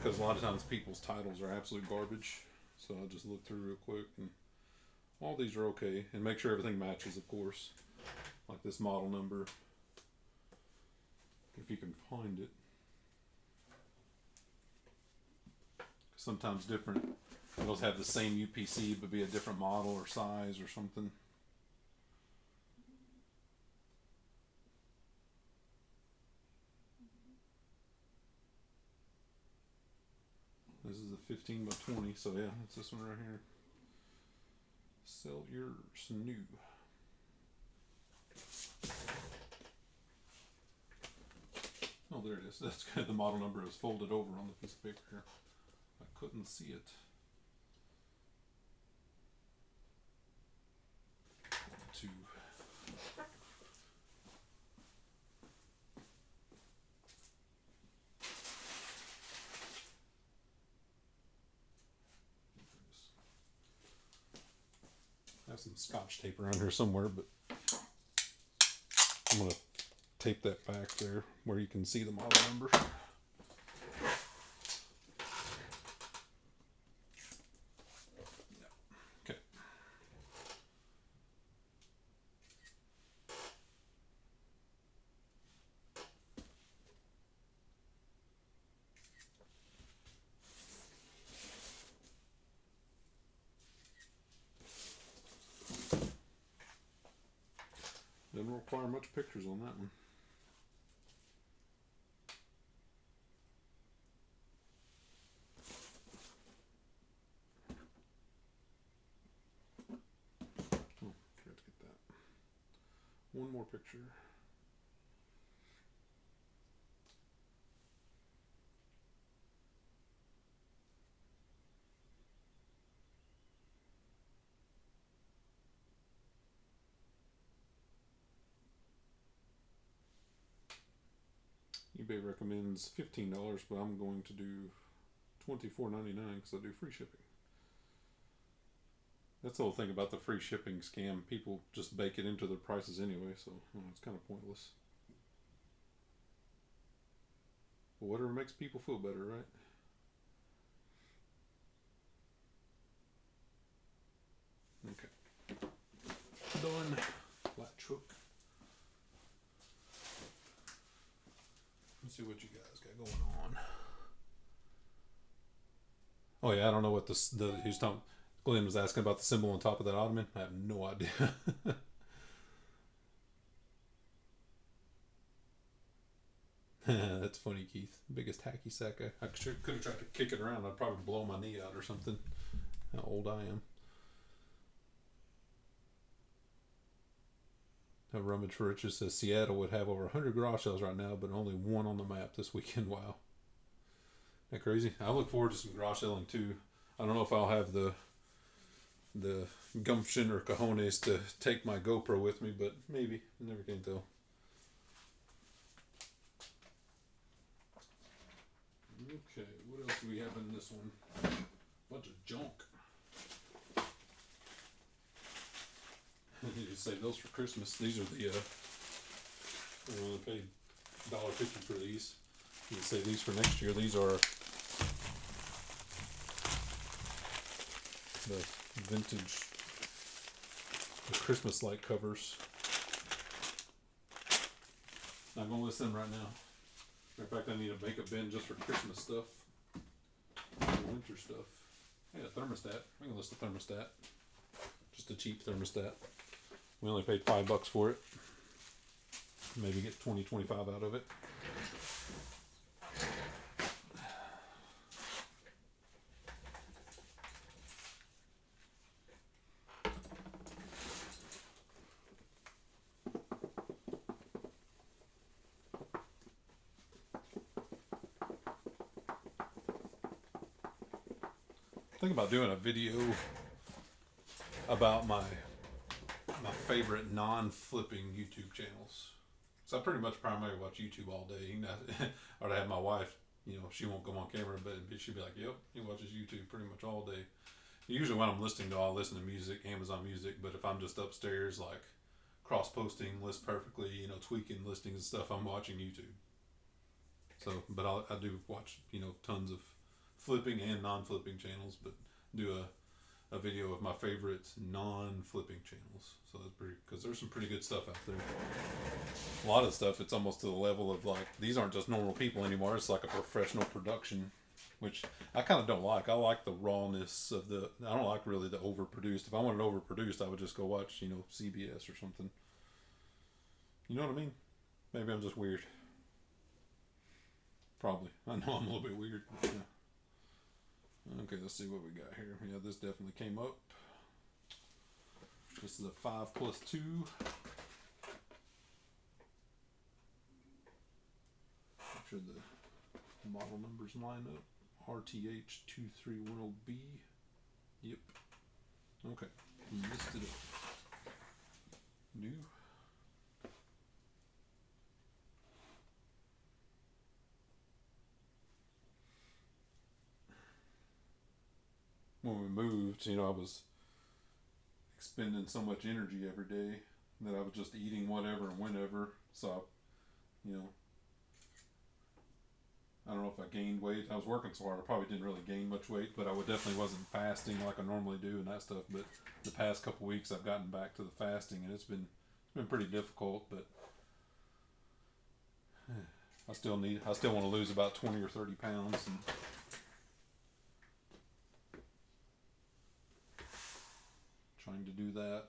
Because a lot of times people's titles are absolute garbage. So I'll just look through real quick, and all these are okay. And make sure everything matches, of course. Like this model number, if you can find it. Sometimes different. It'll have the same UPC but be a different model or size or something. This is a 15 by 20, so yeah, it's this one right here. Sell yours new. Oh, there it is. That's kind of the model number is folded over on the piece of paper here. I couldn't see it. Two. I have some scotch tape around here somewhere, but I'm going to tape that back there where you can see the model number. Okay. Didn't require much pictures on that one. Oh, forgot to get that. One more picture. eBay recommends $15, but I'm going to do $24.99 because I do free shipping. That's the whole thing about the free shipping scam. People just bake it into their prices anyway, so it's kind of pointless. But whatever makes people feel better, right? Okay. Done. Latch hook. Let's see what you guys got going on. Oh yeah, I don't know what he was talking. Glenn was asking about the symbol on top of that ottoman. I have no idea. That's funny, Keith. Biggest hacky sack. I could have tried to kick it around. I'd probably blow my knee out or something. How old I am. Rummage for Riches says Seattle would have over 100 garage sales right now, but only one on the map this weekend. Wow. Isn't that crazy? I look forward to some garage selling too. I don't know if I'll have the gumption or cojones to take my GoPro with me, but maybe. You never can tell. Okay, what else do we have in this one? Bunch of junk. You just save those for Christmas. These are the I only paid $1.50 for these. You can save these for next year. These are the vintage, the Christmas light covers. Not gonna list them right now. Matter of fact, I need to make a bin just for Christmas stuff, winter stuff. Hey, a thermostat. We can list a thermostat. Just a cheap thermostat. We only paid $5 for it. Maybe get 20-25 out of it. Think about doing a video about my favorite non-flipping YouTube channels. So I pretty much primarily watch YouTube all day. You know, or I have my wife, you know, she won't come on camera, but she'd be like, yep, he watches YouTube pretty much all day. Usually when I'm listening to, I'll listen to music, Amazon Music, but if I'm just upstairs, like cross-posting, list perfectly, you know, tweaking listings and stuff, I'm watching YouTube. So, but I do watch, you know, tons of flipping and non-flipping channels, but do a video of my favorite non-flipping channels. So that's pretty, because there's some pretty good stuff out there. A lot of stuff, it's almost to the level of like, these aren't just normal people anymore. It's like a professional production, which I kind of don't like. I like the rawness of I don't like really the overproduced. If I wanted overproduced, I would just go watch, you know, CBS or something. You know what I mean? Maybe I'm just weird. Probably. I know I'm a little bit weird. Yeah. Okay, let's see what we got here. Yeah, this definitely came up. This is a 5+2. Make sure the model numbers line up. RTH2310B. Yep. Okay. Listed it. New. When we moved, you know, I was expending so much energy every day that I was just eating whatever and whenever. So, you know, I don't know if I gained weight. I was working so hard, I probably didn't really gain much weight, but I definitely wasn't fasting like I normally do and that stuff. But the past couple weeks, I've gotten back to the fasting, and it's been pretty difficult. But I still want to lose about 20 or 30 pounds, and trying to do that.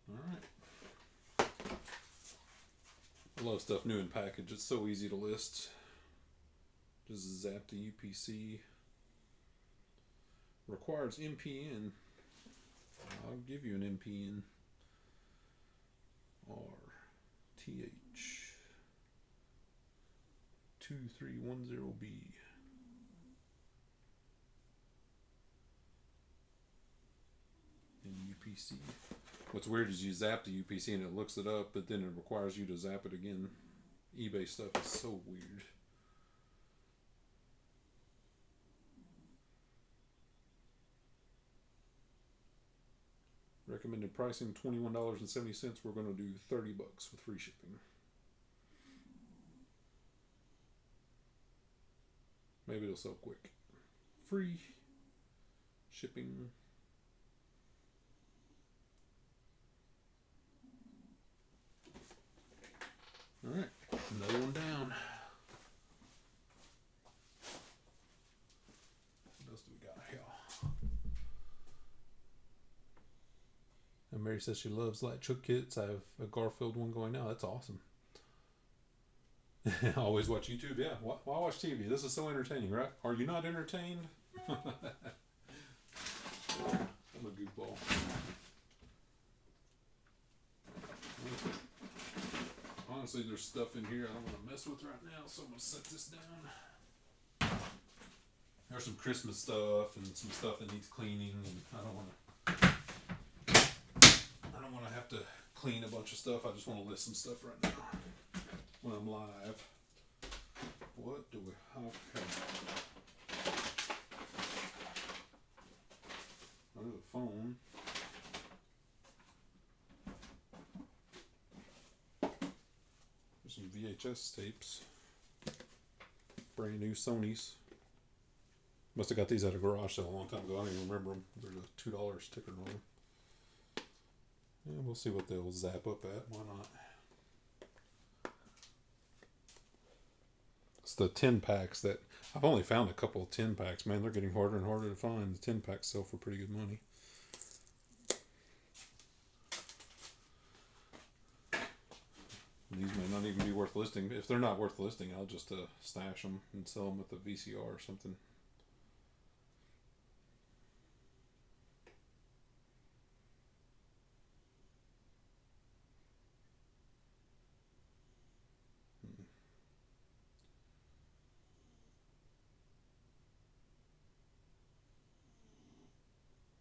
All right. I love stuff new in package. It's so easy to list. Just zap the UPC. Requires MPN. I'll give you an MPN. RTH 2310B. And UPC. What's weird is you zap the UPC and it looks it up, but then it requires you to zap it again. eBay stuff is so weird. Recommended pricing $21.70. We're going to do $30 with free shipping. Maybe it'll sell quick. Free shipping. All right, another one down. What else do we got here? Mary says she loves light chook kits. I have a Garfield one going now. That's awesome. I always watch YouTube. Yeah, why watch TV? This is so entertaining, right? Are you not entertained? I'm a goofball. Honestly, there's stuff in here I don't want to mess with right now, so I'm going to set this down. There's some Christmas stuff and some stuff that needs cleaning, and I don't want to have to clean a bunch of stuff. I just want to list some stuff right now when I'm live. What do we have? Okay. There's a phone. There's some VHS tapes. Brand new Sony's. Must have got these at a garage sale a long time ago. I don't even remember them. There's a $2 sticker on them. Yeah, we'll see what they'll zap up at. Why not? It's the 10 packs that I've only found a couple of 10 packs. Man, they're getting harder and harder to find. The 10 packs sell for pretty good money. These may not even be worth listing. If they're not worth listing, I'll just stash them and sell them at the VCR or something.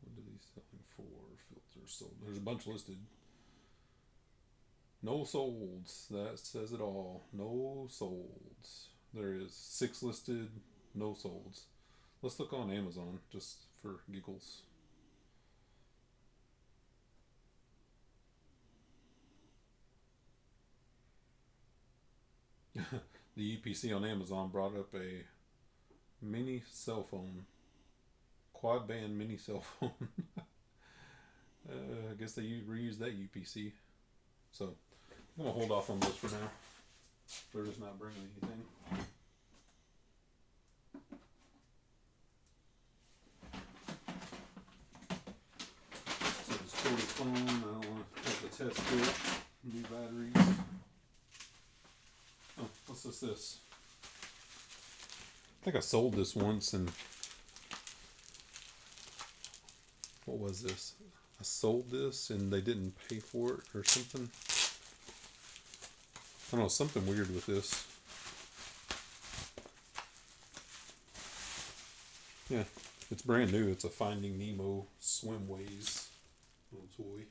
What are these selling for? Filters sold. There's a bunch listed. No solds. That says it all. No solds. There is 6 listed. No solds. Let's look on Amazon just for giggles. The UPC on Amazon brought up a mini cell phone. Quad band mini cell phone. I guess they reused that UPC. So I'm going to hold off on those for now. They're just not bringing anything. So this corded phone, I don't want to have to test it. New batteries. Oh, what's this? I think I sold this once, and what was this? I sold this and they didn't pay for it or something. I don't know, something weird with this. Yeah, it's brand new. It's a Finding Nemo Swimways little toy.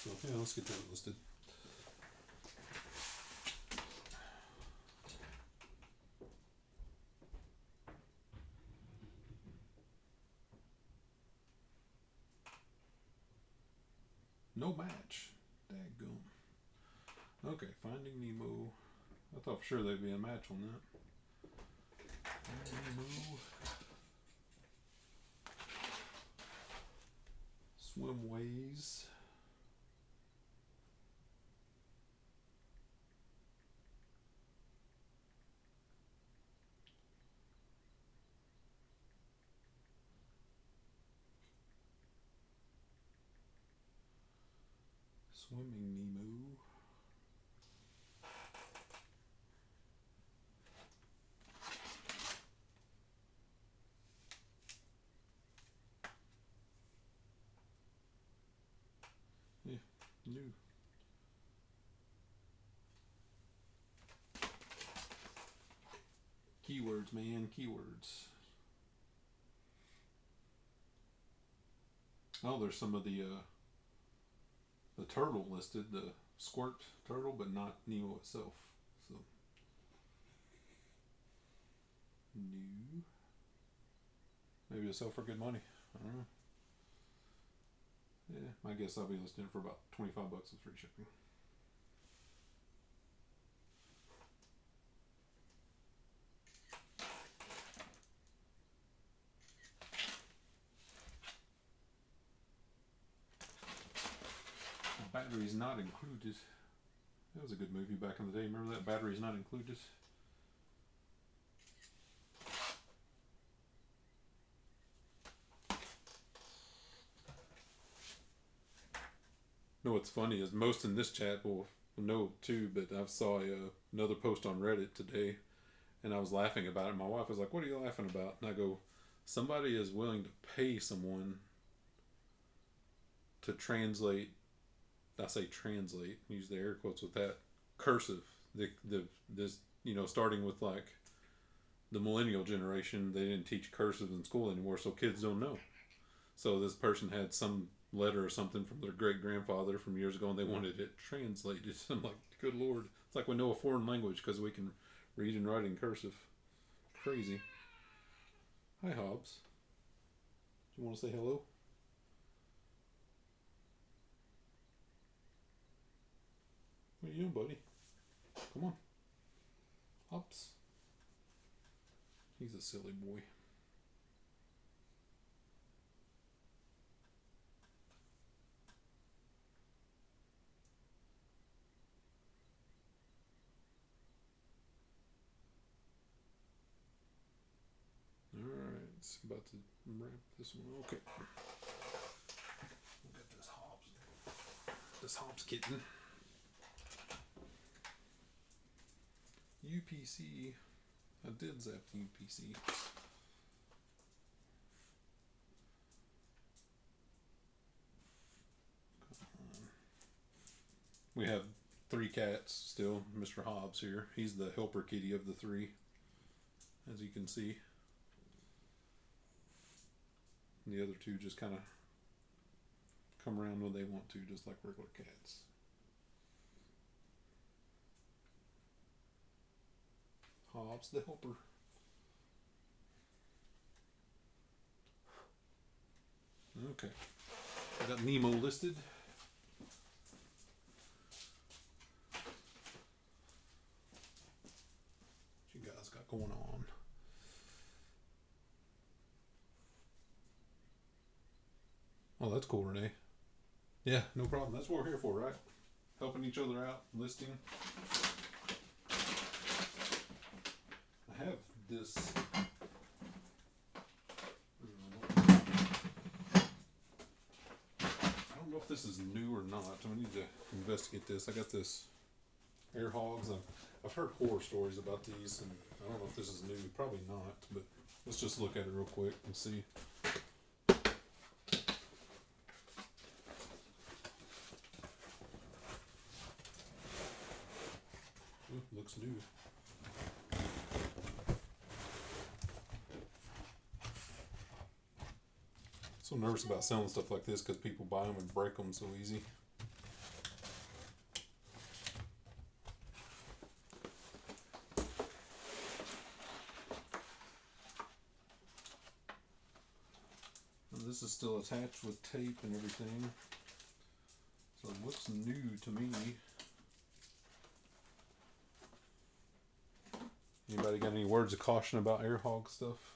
So yeah, let's get that listed. No match. Daggum. Okay, Finding Nemo. I thought for sure there'd be a match on that. Finding Nemo. Swimways. Swimming Nemo. Yeah, new. Keywords, man, keywords. Oh, there's some of the turtle listed, the squirt turtle, but not Nemo itself. So new. Maybe it'll sell for good money. I don't know. Yeah, my guess I'll be listing it for about $25 with free shipping. Batteries not included. That was a good movie back in the day. Remember that? Batteries not included. know what's funny is most in this chat will know too, but I saw another post on Reddit today, and I was laughing about it. My wife was like, "What are you laughing about?" And I go, "Somebody is willing to pay someone to translate." I say translate, use the air quotes with that cursive. The this starting with like the millennial generation, they didn't teach cursive in school anymore, so kids don't know. So this person had some letter or something from their great grandfather from years ago, and they wanted it translated. I'm like, good lord! It's like we know a foreign language because we can read and write in cursive. Crazy. Hi, Hobbs. Do you want to say hello? What are you doing, buddy? Come on. Hobbs. He's a silly boy. Alright, it's about to wrap this one. Okay. We'll get this Hobbs. This Hobbs kitten. UPC. I did zap the UPC. We have 3 cats still. Mr. Hobbs here. He's the helper kitty of the 3, as you can see. And the other 2 just kind of come around when they want to, just like regular cats. Hobbs the helper. Okay. I got Nemo listed. What you guys got going on? Oh, that's cool, Renee. Yeah, no problem. That's what we're here for, right? Helping each other out, listing. I have this. I don't know if this is new or not. I need to investigate this. I got this air hogs. I've heard horror stories about these, and I don't know if this is new. Probably not, but let's just look at it real quick and see. Ooh, looks new. So nervous about selling stuff like this because people buy them and break them so easy. And this is still attached with tape and everything. So it looks new to me. Anybody got any words of caution about air hog stuff?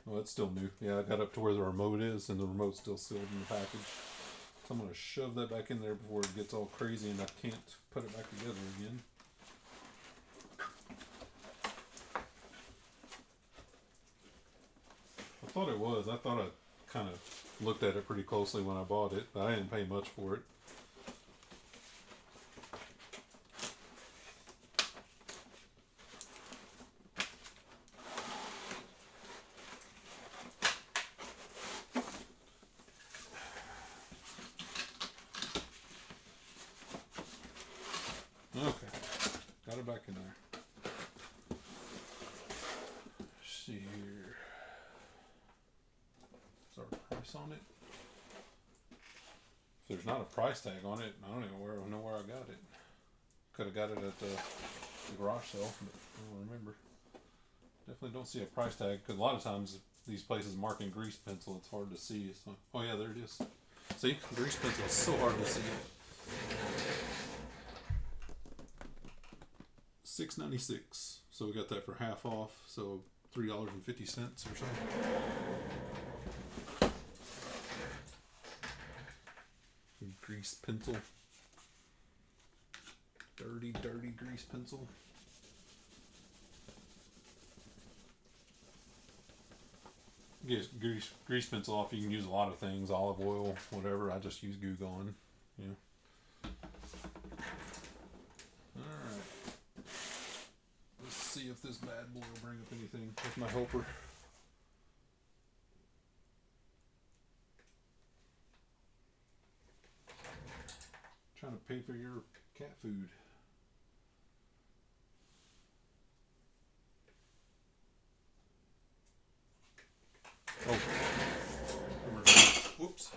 Oh, it's still new. Yeah, I got up to where the remote is, and the remote's still sealed in the package. So I'm going to shove that back in there before it gets all crazy and I can't put it back together again. I thought it was. I thought I kind of looked at it pretty closely when I bought it, but I didn't pay much for it. Okay, got it back in there. Let's see here. Is there a price on it? If there's not a price tag on it, I don't even know where I got it. Could have got it at the garage sale, but I don't remember. Definitely don't see a price tag because a lot of times these places mark in grease pencil. It's hard to see. So, oh yeah, there it is. See, grease pencil is so hard to see. $6.96. So we got that for half off. So $3.50 or so. Grease pencil. Dirty grease pencil. get grease pencil off. You can use a lot of things, olive oil, whatever. I just use Goo Gone. Yeah. All right. Let's see if this bad boy will bring up anything with my helper. Trying to pay for your cat food. Oh, whoops.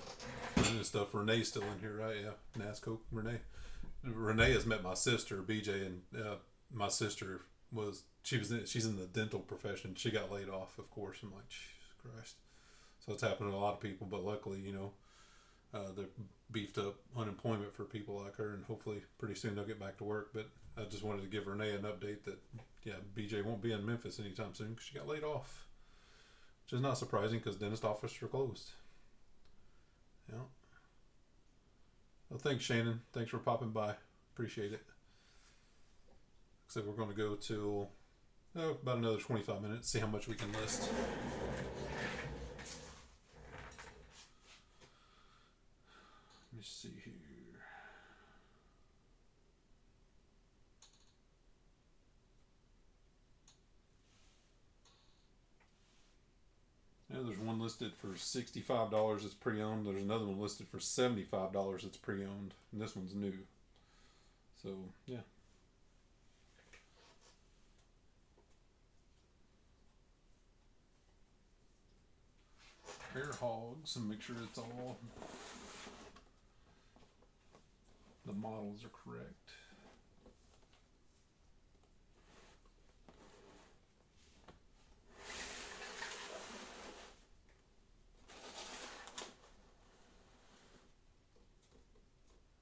This stuff. Renee's still in here, right? Yeah, Nasco. Renee has met my sister, BJ, and my sister she's in the dental profession. She got laid off, of course. I'm like, Jesus Christ. So it's happened to a lot of people, but luckily, they're beefed up unemployment for people like her, and hopefully pretty soon they'll get back to work. But I just wanted to give Renee an update that, yeah, BJ won't be in Memphis anytime soon because she got laid off. Which is not surprising because dentist offices are closed. Yeah. Well, thanks, Shannon. Thanks for popping by. Appreciate it. So we're going to go till about another 25 minutes, see how much we can list. Let me see here. Yeah, there's one listed for $65. It's pre-owned. There's another one listed for $75. It's pre-owned, and this one's new. So yeah. Air hogs and make sure it's all the models are correct.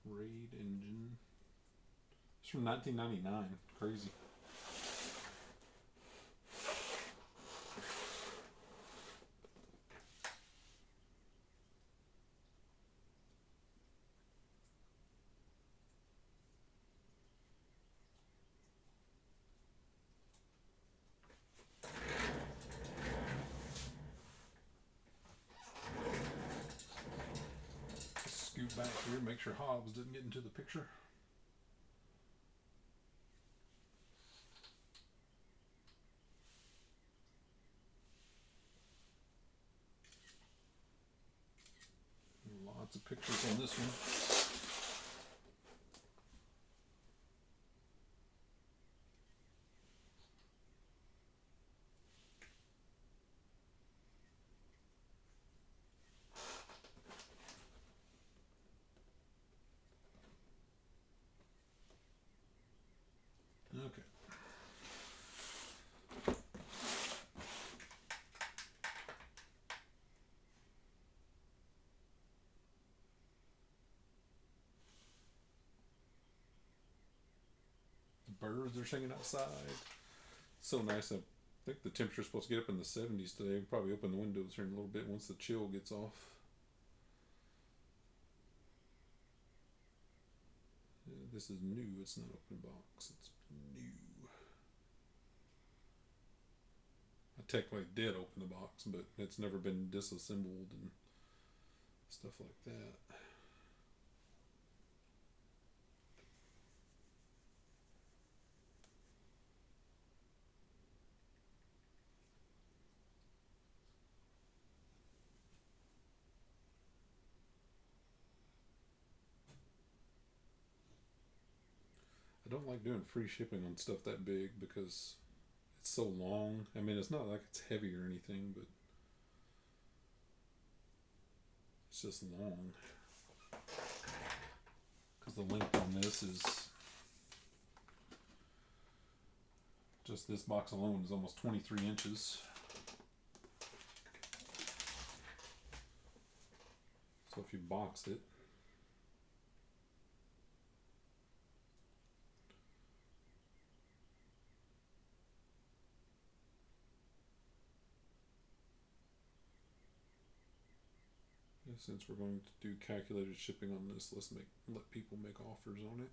Raid engine. It's from 1999. Crazy. Scoot back here, make sure Hobbs didn't get into the picture. Lots of pictures on this one. Okay. The birds are singing outside. It's so nice. I think the temperature's supposed to get up in the 70s today. We'll probably open the windows here in a little bit once the chill gets off. This is new. It's not open box. It's new. I technically did open the box, but it's never been disassembled and stuff like that. I don't like doing free shipping on stuff that big because it's so long. I mean, it's not like it's heavy or anything, but it's just long. Because the length on this is just this box alone is almost 23 inches. So if you box it, since we're going to do calculated shipping on this, let's let people make offers on it.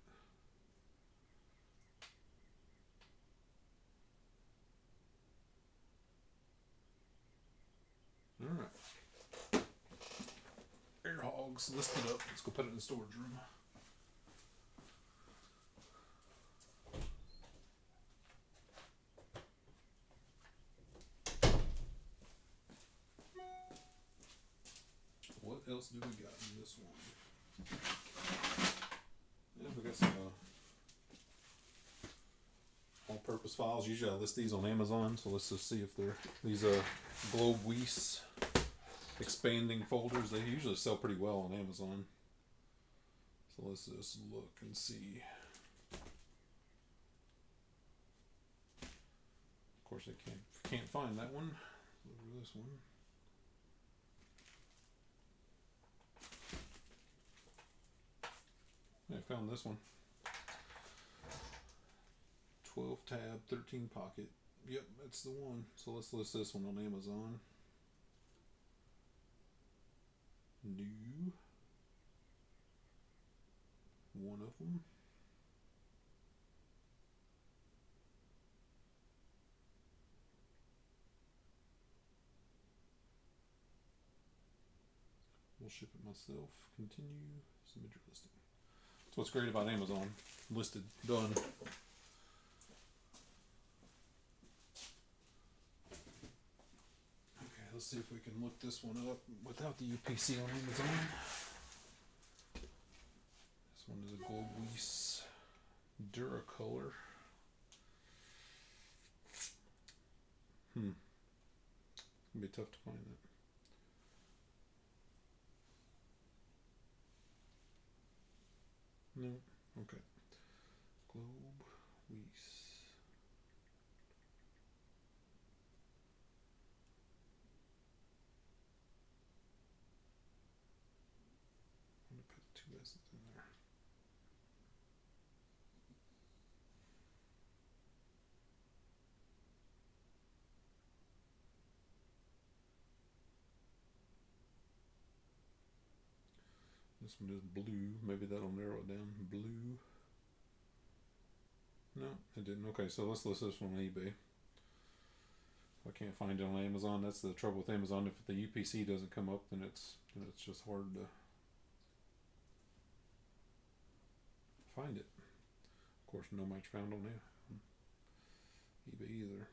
All dogs listed up. Let's go put it in the storage room. What else do we got in this one? Yeah, we got some all-purpose files. Usually I list these on Amazon, so let's just see if they're these Globe Weiss expanding folders. They usually sell pretty well on Amazon. So let's just look and see. Of course, I can't find that one. Look for this one. I found this one. 12 tab, 13 pocket. Yep, that's the one. So let's list this one on Amazon. New. One of them. We'll ship it myself. Continue. Submit your listing. That's what's great about Amazon. Listed. Done. Okay, let's see if we can look this one up without the UPC on Amazon. This one is a Globe Weiss Duracolor. It's gonna be tough to find that. No. Okay. Globe Weiss. I'm gonna put two S's in there. This one is blue. Maybe that'll narrow it down. Blue. No, it didn't. Okay, so let's list this one on eBay. If I can't find it on Amazon, that's the trouble with Amazon. If the UPC doesn't come up, then it's just hard to find it. Of course, no match found on eBay either.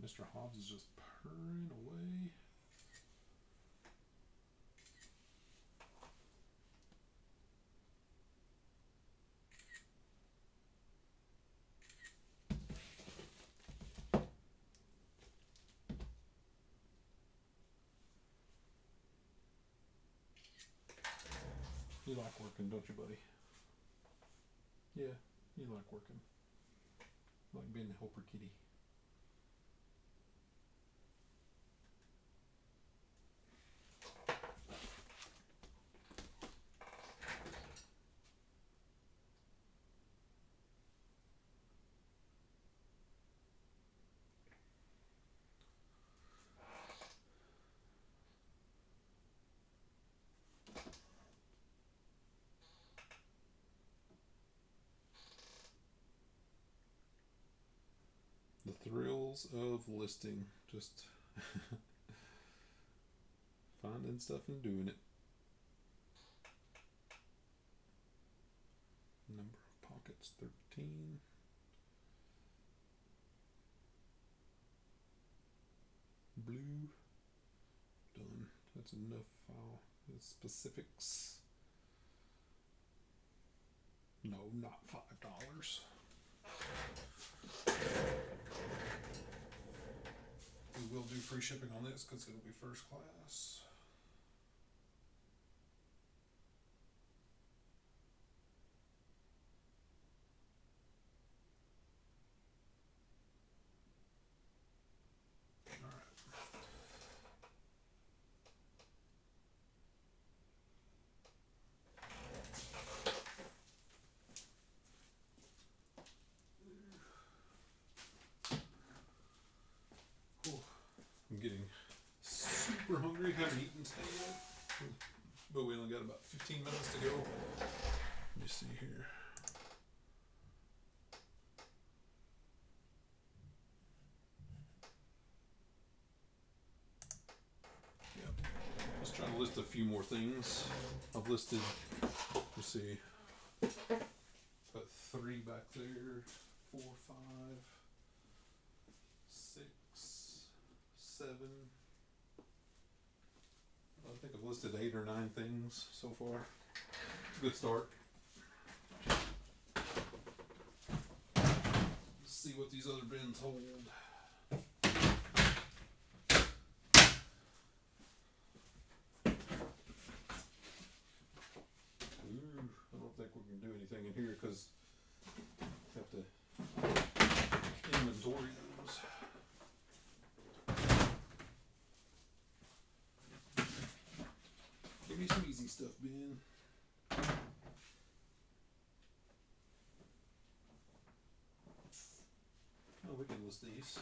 Mr. Hobbs is just purring away. You like working, don't you, buddy? Yeah, you like working. You like being a helper kitty. The thrills of listing. Just finding stuff and doing it. Number of pockets 13. Blue. Done. That's enough file. Specifics. No, not $5. We will do free shipping on this because it'll be first class. I'm getting super hungry. Haven't eaten today yet, but we only got about 15 minutes to go. Let me see here. Yep. Just trying to list a few more things. I've listed, let's see, got 3 back there, 4, 5, 6, 7. I think I've listed 8 or 9 things so far. Good start. Let's see what these other bins hold. I don't think we can do anything in here because I have to inventory those. Give me some easy stuff, Ben. Oh, we can list these.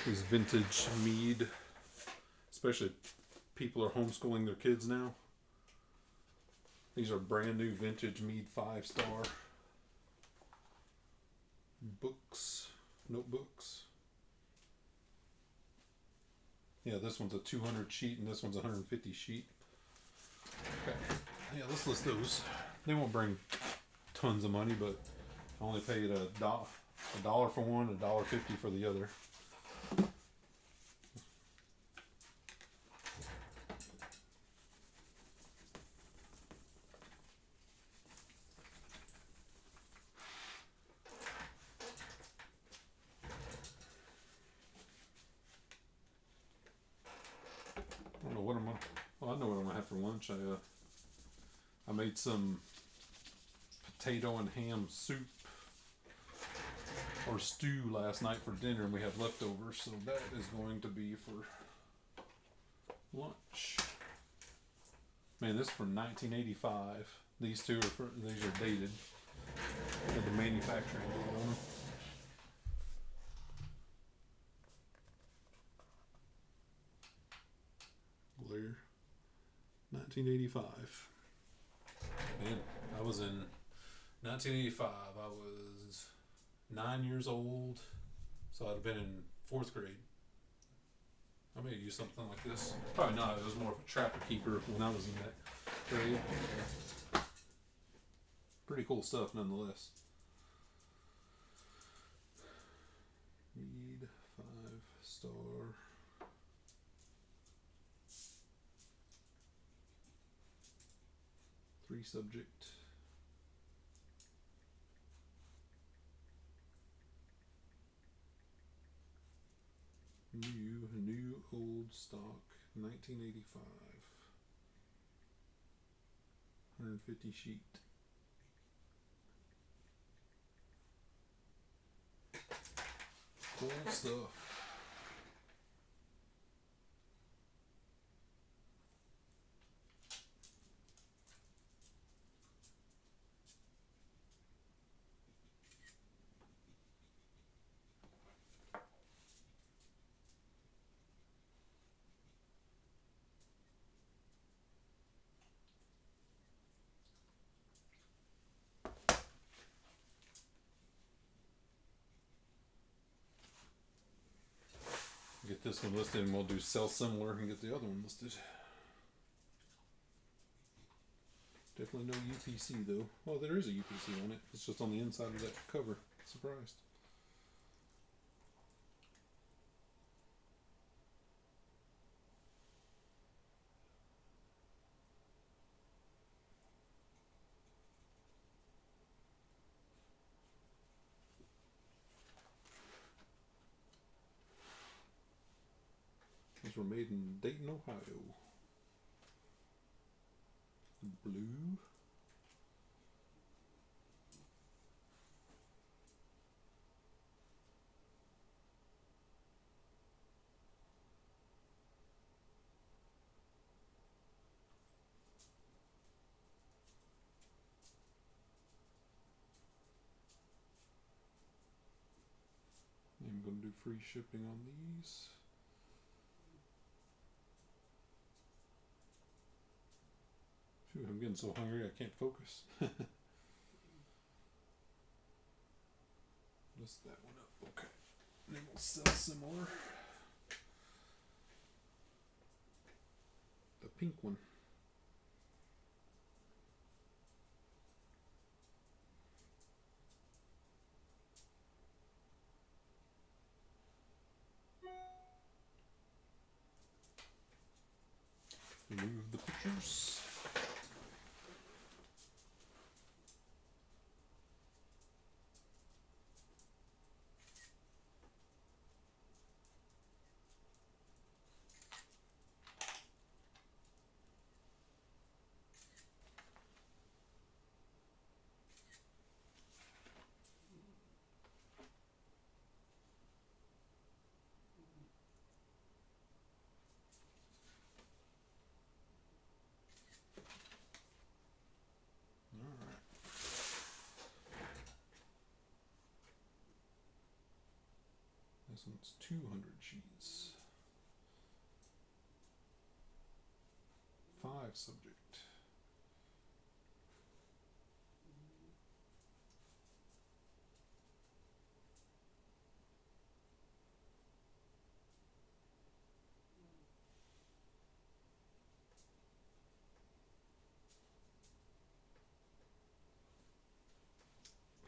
These vintage mead, especially people are homeschooling their kids now. These are brand new vintage mead 5-star books, notebooks. Yeah, this one's a 200 sheet and this one's a 150 sheet. Okay, yeah, let's list those. They won't bring tons of money, but I only paid a dollar for one, $1.50 for the other. I don't know what I'm gonna. Well, I know what I'm gonna have for lunch. I made some potato and ham soup or stew last night for dinner, and we have leftovers, so that is going to be for lunch. Man, this is from 1985. These two these are dated. With the manufacturing date on them. Blair, 1985. Man, I was in 1985. I was 9 years old, so I'd have been in 4th grade. I may have used something like this. Probably not. It was more of a trapper keeper when I was in that grade. Pretty cool stuff, nonetheless. Mead 5-star. Three subject. New old stock, 1985. 150 sheet. Cool stuff. Get this one listed and we'll do sell similar and get the other one listed. Definitely no UPC though. Well, there is a UPC on it. It's just on the inside of that cover. Surprised. These were made in Dayton, Ohio. Blue. I'm going to do free shipping on these. Shoot, I'm getting so hungry I can't focus. Just that one up. Okay. And then we'll sell similar. The pink one. Remove the pictures. This one's 200 sheets. 5 subject.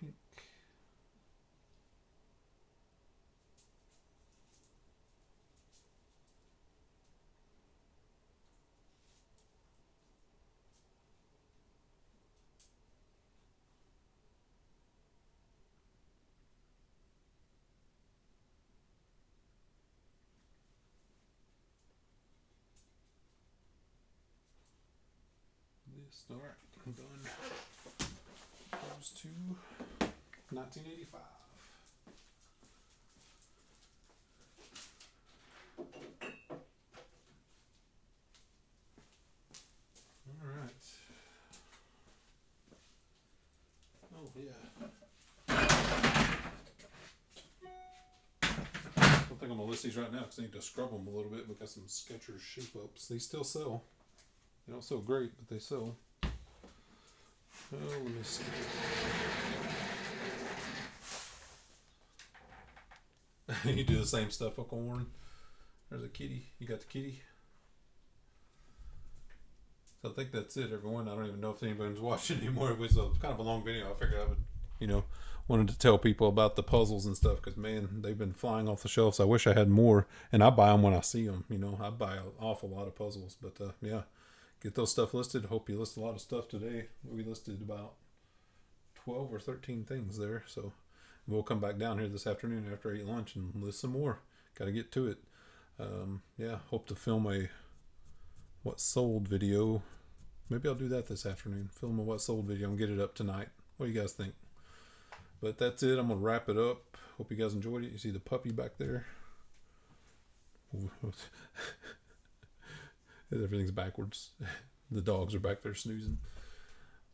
Pink. This, alright, I'm done. Those two. 1985. Alright. Oh, yeah. I don't think I'm going to list these right now because I need to scrub them a little bit. We've got some Skechers shape ups. They still sell. They don't sell great, but they sell. Oh, let me see. You do the same stuff, Uncle Warren. There's a kitty. You got the kitty. So I think that's it, everyone. I don't even know if anyone's watching anymore. It was kind of a long video. I figured I would, wanted to tell people about the puzzles and stuff because, man, they've been flying off the shelves. I wish I had more, and I buy them when I see them. I buy an awful lot of puzzles. But, yeah, get those stuff listed. Hope you list a lot of stuff today. We listed about 12 or 13 things there. So we'll come back down here this afternoon after I eat lunch and list some more. Got to get to it. Yeah, hope to film a what sold video. Maybe I'll do that this afternoon. Film a what sold video and get it up tonight. What do you guys think? But that's it. I'm going to wrap it up. Hope you guys enjoyed it. You see the puppy back there? Everything's backwards. The dogs are back there snoozing.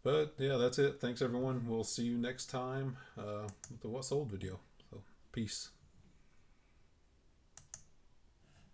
But yeah, that's it. Thanks everyone. We'll see you next time with the what sold video. So peace.